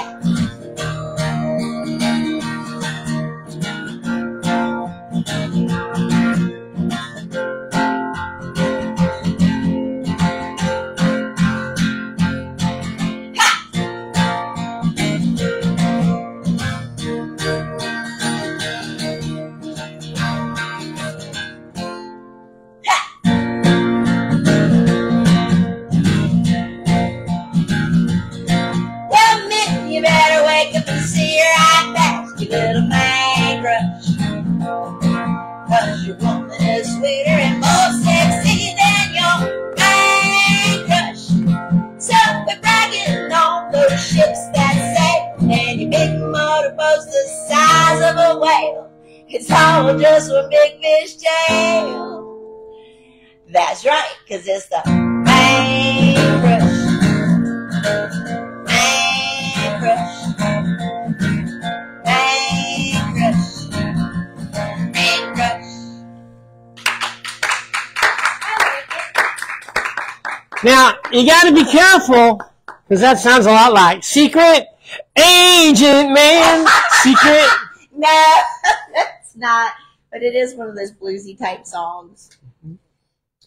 Speaker 2: Little man crush, 'cause your woman is sweeter and more sexy than your man crush. So we're bragging on those ships that sail, and your big motorboat's the size of a whale. It's all just one big fish tail. That's right, 'cause it's the man crush. Man crush.
Speaker 1: Now, you got to be careful, because that sounds a lot like Secret Agent Man. Secret.
Speaker 2: No, that's not. But it is one of those bluesy type songs.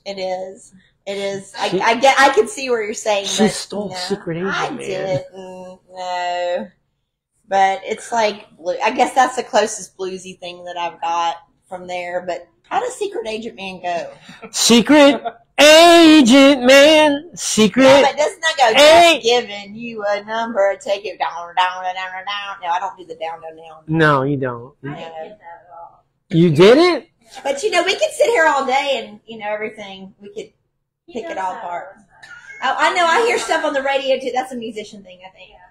Speaker 2: It is. It is. I can see where you're saying.
Speaker 1: She stole Secret Agent Man.
Speaker 2: I didn't. No. But it's like, I guess that's the closest bluesy thing that I've got from there. But how does Secret Agent Man go?
Speaker 1: Secret Agent Man, secret.
Speaker 2: Yeah, but doesn't that go, just giving you a number, take it down, down, down, down, down. No, I don't do the down, down, down.
Speaker 1: No, you don't.
Speaker 2: I didn't get that at all.
Speaker 1: You didn't?
Speaker 2: But, we could sit here all day and, everything. We could pick it all apart. Oh, I know. I hear stuff on the radio, too. That's a musician thing, I think. Yeah.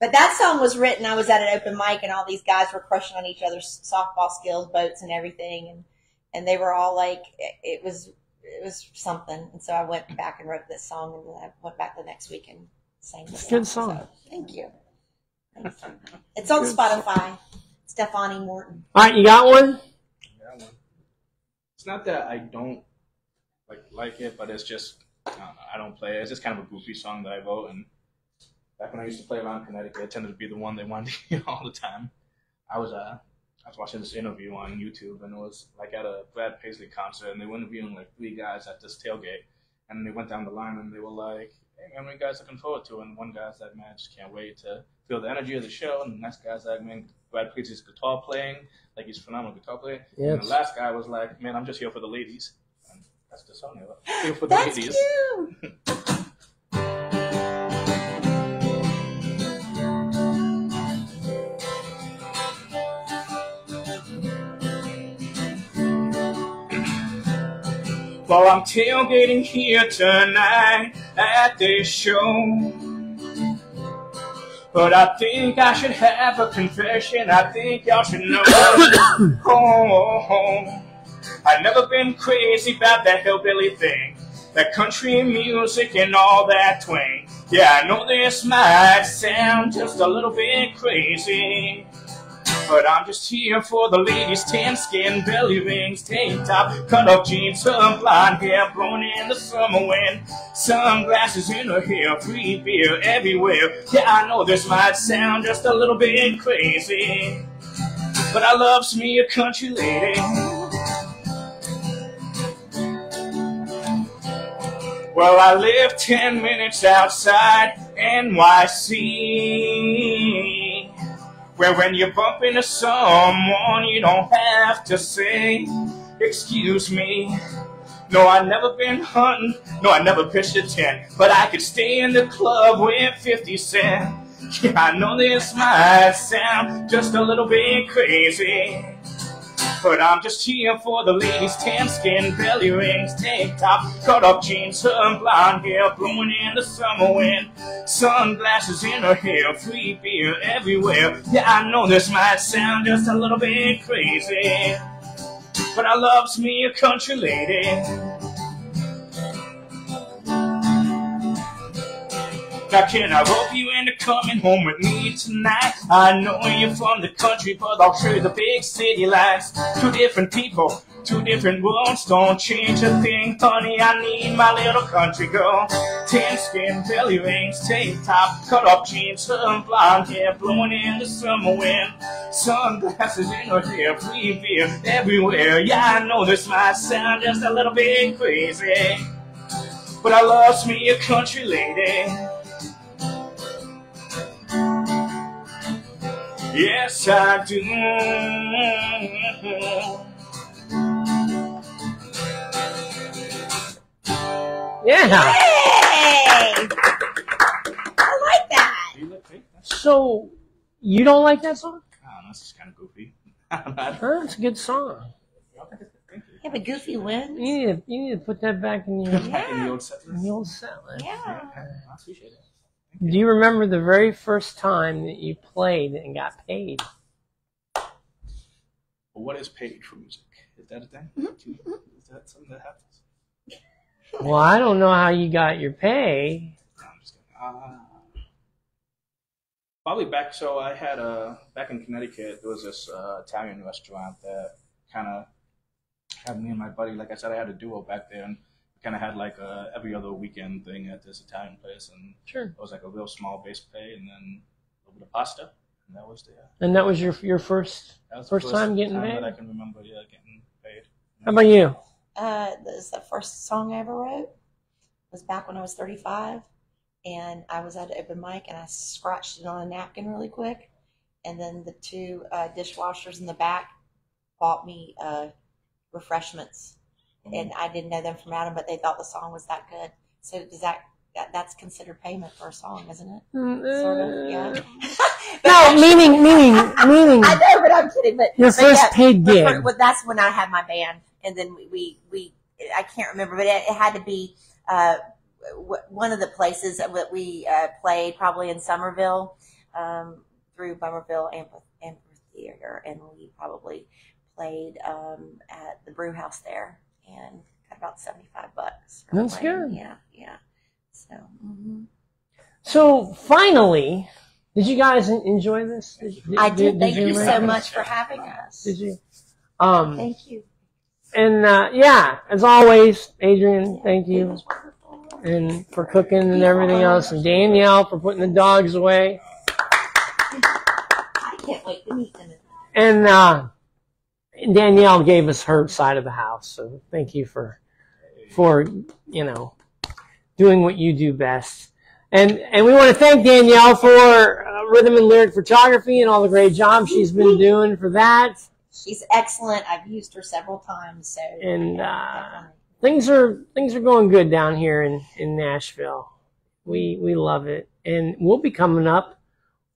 Speaker 2: But that song was written, I was at an open mic, and all these guys were crushing on each other's softball skills, boats, and everything. And they were all like, it was something. And so I went back and wrote this song, and then I went back the next week and sang this
Speaker 1: Good song.
Speaker 2: So, thank you. It's on Spotify. Stefani Morton.
Speaker 1: All right, you got one?
Speaker 3: I got one. It's not that I don't like it, but it's just, I don't know, I don't play it. It's just kind of a goofy song that I wrote. And back when I used to play around Connecticut, it tended to be the one they wanted to hear all the time. I was watching this interview on YouTube, and it was like at a Brad Paisley concert, and they were interviewing like 3 guys at this tailgate, and they went down the line, and they were like, "Hey, man, what are you guys looking forward to?" And one guy's like, "Man, I just can't wait to feel the energy of the show." And the next guy's like, "Man, Brad Paisley's guitar playing, like he's a phenomenal guitar player." Yes. And the last guy was like, "Man, I'm just here for the ladies." And that's the song. Here for the
Speaker 2: that's
Speaker 3: ladies.
Speaker 2: Cute.
Speaker 3: Well, I'm tailgating here tonight at this show, but I think I should have a confession. I think y'all should know. I've never been crazy about that hillbilly thing, that country music and all that twang. Yeah, I know this might sound just a little bit crazy, but I'm just here for the ladies, tan skin, belly rings, tank top, cut off jeans, some blonde hair, blowing in the summer wind, sunglasses in her hair, free beer everywhere. Yeah, I know this might sound just a little bit crazy, but I loves me a country lady. Well, I live 10 minutes outside NYC, where when you bump into someone, you don't have to say, excuse me. No, I've never been hunting, no, I never pitched a tent, but I could stay in the club with 50 Cent. Yeah, I know this might sound just a little bit crazy, but I'm just here for the ladies, tan skin, belly rings, tank top, cut off jeans, some blonde hair, blowing in the summer wind, sunglasses in her hair, free beer everywhere. Yeah, I know this might sound just a little bit crazy, but I loves me a country lady. Now can I rope you into coming home with me tonight? I know you're from the country, but I'll show you the big city lights. Two different people, two different worlds, don't change a thing, honey. I need my little country girl. Tan skin, belly rings, tank top, cut off jeans, some blonde hair, blowing in the summer wind, sunglasses in her hair, free beer everywhere. Yeah, I know this might sound just a little bit crazy, but I loves me a country lady. Yes, I do.
Speaker 1: Yeah.
Speaker 2: Hey! I like that.
Speaker 3: You look fake.
Speaker 1: So, you don't like that song?
Speaker 3: Oh, this is kind of goofy.
Speaker 1: It's a good song.
Speaker 2: You have a goofy win.
Speaker 1: You need to put that back in your
Speaker 3: In the old set list.
Speaker 2: Yeah.
Speaker 3: I appreciate it.
Speaker 1: Do you remember the very first time that you played and got paid?
Speaker 3: Well, what is paid for music? Is that a thing? Is that something that happens?
Speaker 1: Well, I don't know how you got your pay.
Speaker 3: No, I'm just kidding. Probably back. So I had back in Connecticut, there was this Italian restaurant that kind of had me and my buddy. Like I said, I had a duo back there, and kind of had like a every other weekend thing at this Italian place, and
Speaker 1: Sure.
Speaker 3: it was like a real small base pay, and then a little bit of pasta, and that was the
Speaker 1: And that was your first
Speaker 3: that was the
Speaker 1: first time getting
Speaker 3: time
Speaker 1: paid?
Speaker 3: that I can remember. Yeah, getting paid.
Speaker 1: How about you?
Speaker 2: This is the first song I ever wrote. It was back when I was 35, and I was at an open mic, and I scratched it on a napkin really quick, and then the two dishwashers in the back bought me refreshments. And I didn't know them from Adam, but they thought the song was that good. So does that's considered payment for a song, isn't it? Sort of, yeah.
Speaker 1: No, meaning.
Speaker 2: I know, but I'm kidding. But
Speaker 1: Your first paid gig.
Speaker 2: But that's when I had my band, and then we I can't remember, but it had to be one of the places that we played, probably in Somerville, through Bummerville Amphitheater, and we probably played at the brew house there. And got about $75.
Speaker 1: That's good.
Speaker 2: Yeah. So.
Speaker 1: So finally, did you guys enjoy this?
Speaker 2: I did. Thank you
Speaker 1: enjoy
Speaker 2: so
Speaker 1: this?
Speaker 2: much for having us.
Speaker 1: Did you?
Speaker 2: Thank you.
Speaker 1: And yeah, as always, Adrian, thank
Speaker 2: It
Speaker 1: you,
Speaker 2: was wonderful.
Speaker 1: and for cooking and everything else, and Danielle for putting the dogs away,
Speaker 2: I can't wait to meet them.
Speaker 1: and Danielle gave us her side of the house. So thank you for doing what you do best. And we want to thank Danielle for rhythm and lyric photography and all the great job she's been doing for that.
Speaker 2: She's excellent. I've used her several times. So
Speaker 1: And
Speaker 2: definitely.
Speaker 1: things are going good down here in Nashville. We love it, and we'll be coming up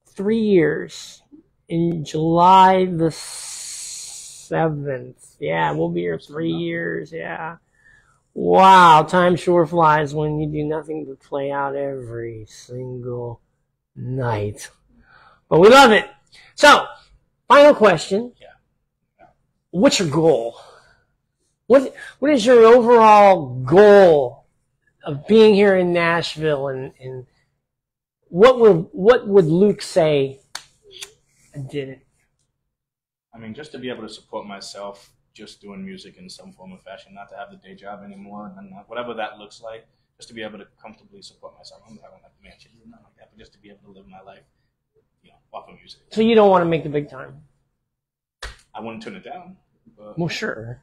Speaker 1: 3 years in July the 7th. Yeah, we'll be here 3 years. Yeah. Wow, time sure flies when you do nothing but play out every single night. But we love it. So, final question.
Speaker 3: Yeah.
Speaker 1: What's your goal? What is your overall goal of being here in Nashville and what would Luke say? I did it.
Speaker 3: I mean, just to be able to support myself, just doing music in some form or fashion, not to have the day job anymore, and whatever that looks like, just to be able to comfortably support myself. I don't have a mansion, nothing like that, but just to be able to live my life, off of music.
Speaker 1: So you don't want to make the big time?
Speaker 3: I wouldn't turn it down. But,
Speaker 1: well, sure.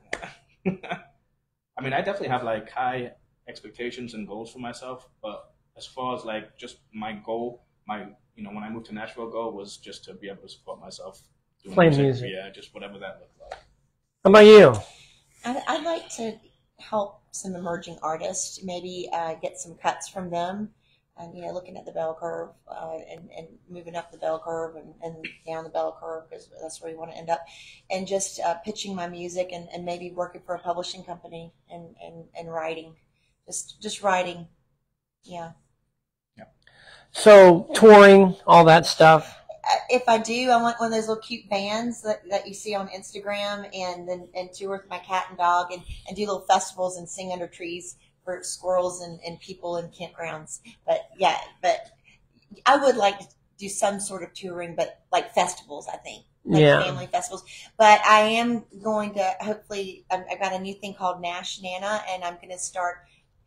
Speaker 3: I mean, I definitely have like high expectations and goals for myself, but as far as like just my goal, when I moved to Nashville, goal was just to be able to support myself doing
Speaker 1: playing music.
Speaker 3: Yeah, just whatever that looked like.
Speaker 1: How about you?
Speaker 2: I'd like to help some emerging artists, maybe get some cuts from them, and looking at the bell curve and moving up the bell curve and down the bell curve, because that's where you want to end up, and just pitching my music and maybe working for a publishing company and writing, just writing, yeah.
Speaker 1: So touring, all that stuff.
Speaker 2: If I do, I want one of those little cute vans that you see on Instagram, and tour with my cat and dog, and do little festivals and sing under trees for squirrels and people in campgrounds. But I would like to do some sort of touring, but like festivals, I think. Like family festivals. But I am going to, hopefully, I've got a new thing called Nash Nana, and I'm going to start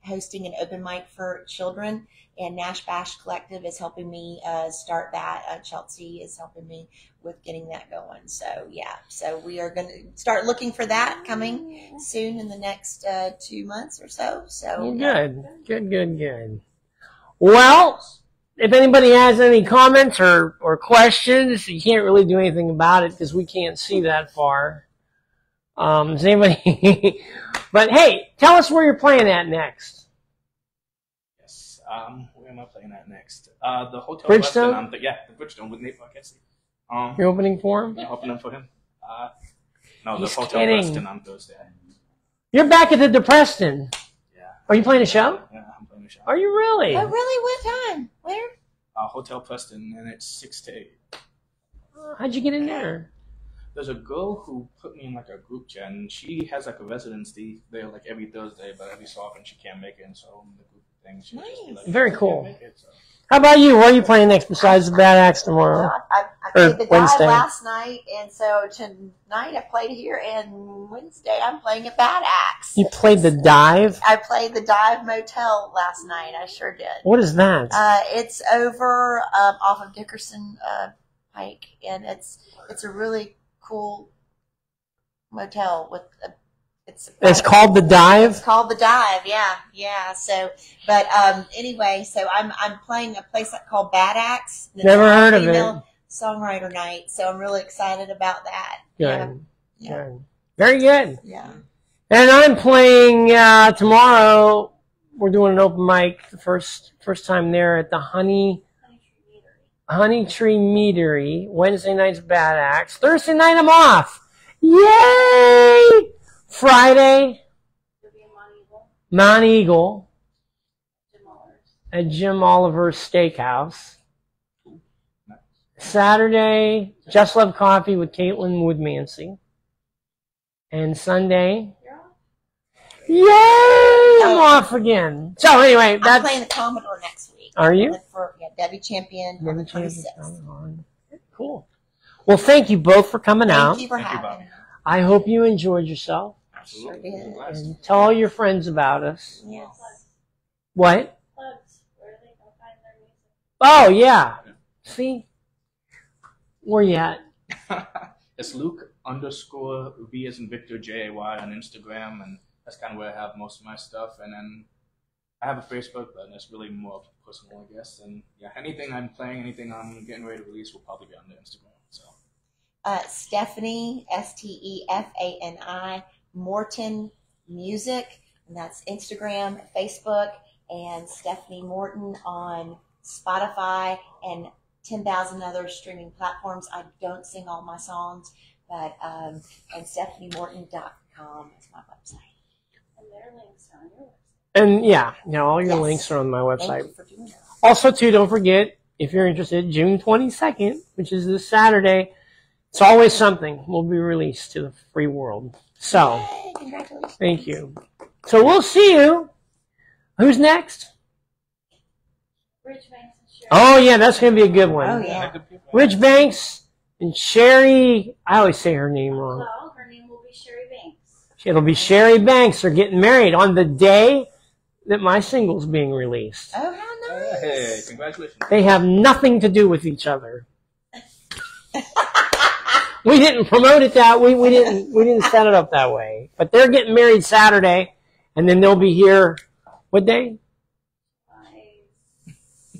Speaker 2: hosting an open mic for children. And Nash Bash Collective is helping me start that. Chelsea is helping me with getting that going. So, yeah. So we are going to start looking for that coming soon in the next 2 months or so. So
Speaker 1: Good. Well, if anybody has any comments or questions, you can't really do anything about it because we can't see that far. Does anybody? But hey, tell us where you're playing at next.
Speaker 3: Where am I playing at next? The Hotel
Speaker 1: Bridgestone?
Speaker 3: the Bridgestone with Nate Marquez.
Speaker 1: You're opening for him?
Speaker 3: Yeah, opening for him. No,
Speaker 1: He's
Speaker 3: the Hotel
Speaker 1: kidding.
Speaker 3: Preston on Thursday.
Speaker 1: You're back at the DePreston.
Speaker 3: Yeah.
Speaker 1: Are you playing a show?
Speaker 3: Yeah, I'm playing a show.
Speaker 1: Are you really?
Speaker 2: Oh, really? What time? Where?
Speaker 3: Hotel Preston, and it's 6 to 8.
Speaker 1: How'd you get in there?
Speaker 3: There's a girl who put me in like a group chat, and she has like a residency there like every Thursday, but every so often she can't make it, and so in the group thing, she'll just be like,
Speaker 1: Very cool.
Speaker 3: "Can't make it," so.
Speaker 1: How about you? Where are you playing next besides the Bad Axe tomorrow?
Speaker 2: I played the
Speaker 1: Wednesday.
Speaker 2: dive last night, and so tonight I played here, and Wednesday I'm playing at Bad Axe.
Speaker 1: You played the dive?
Speaker 2: I played the Dive Motel last night. I sure did.
Speaker 1: What is that?
Speaker 2: It's over off of Dickerson Pike, and it's a really cool motel with
Speaker 1: It's called the Dive?
Speaker 2: It's called the Dive, yeah. So, but anyway, so I'm playing a place called Bad Axe.
Speaker 1: Never heard of it.
Speaker 2: Songwriter night, so I'm really excited about that.
Speaker 1: Good.
Speaker 2: Yeah.
Speaker 1: Good. Very good.
Speaker 2: Yeah.
Speaker 1: And I'm playing tomorrow. We're doing an open mic, the first time there at the Honey Tree Meadery. Wednesday night's Bad Axe. Thursday night I'm off. Yay! Friday, Mount Eagle at Jim Oliver's Steakhouse. Saturday, Just Love Coffee with Caitlin Woodmansey. And Sunday, yay! I'm off again. So anyway,
Speaker 2: I'm playing the Commodore next week.
Speaker 1: Are you?
Speaker 2: Debbie Champion on the 26th.
Speaker 1: Cool. Well, thank you both for coming out.
Speaker 2: Thank you for having me.
Speaker 1: I hope you enjoyed yourself.
Speaker 2: Sure did.
Speaker 1: And tell all your friends about us.
Speaker 2: Yes.
Speaker 1: What?
Speaker 4: Plugs. Where they can find their music.
Speaker 1: Oh, yeah. See? Where you at?
Speaker 3: It's Luke_V as in Victor JAY on Instagram, and that's kind of where I have most of my stuff. And then I have a Facebook, but it's really more personal, I guess. And yeah, anything I'm playing, anything I'm getting ready to release will probably be on the Instagram. So.
Speaker 2: Stefani, Stefani, Morton Music, and that's Instagram, Facebook, and Stephanie Morton on Spotify and 10,000 other streaming platforms. I don't sing all my songs, but and StephanieMorton.com is my website.
Speaker 4: And their links are on your website.
Speaker 1: And yeah, all your
Speaker 2: Yes.
Speaker 1: links are on my
Speaker 2: Thank
Speaker 1: website.
Speaker 2: you for doing that.
Speaker 1: Also, too, don't forget, if you're interested, June 22nd, which is this Saturday, it's always something will be released to the free world. So,
Speaker 2: Yay, congratulations.
Speaker 1: thank you. So we'll see you. Who's next?
Speaker 4: Rich Manson
Speaker 1: Oh, yeah, that's going to be a good one.
Speaker 2: Oh, yeah.
Speaker 3: That could be fun.
Speaker 1: Rich Banks and Sherry, I always say her name wrong.
Speaker 4: Well, her name will be Sherry Banks.
Speaker 1: It'll be Sherry Banks. They're getting married on the day that my single's being released.
Speaker 2: Oh, how nice.
Speaker 3: Hey, congratulations.
Speaker 1: They have nothing to do with each other. We didn't promote it that way. We didn't set it up that way. But they're getting married Saturday, and then they'll be here. What day?
Speaker 4: July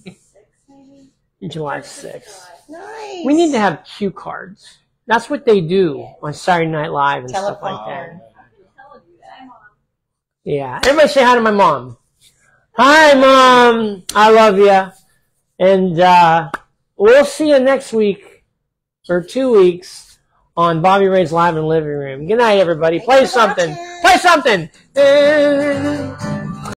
Speaker 4: 6th, maybe?
Speaker 1: July
Speaker 4: 6th of
Speaker 1: 6th.
Speaker 4: July.
Speaker 2: Nice.
Speaker 1: We need to have cue cards. That's what they do on Saturday Night Live and stuff
Speaker 2: Telephone
Speaker 1: like that.
Speaker 4: I've been telling you that. Mom.
Speaker 1: Yeah. Everybody say hi to my mom. Hi, Mom. I love you. And we'll see you next week or 2 weeks on Bobby Ray's Live in the Living Room. Good night, everybody. Play
Speaker 2: Thanks for
Speaker 1: something.
Speaker 2: watching.
Speaker 1: Play something.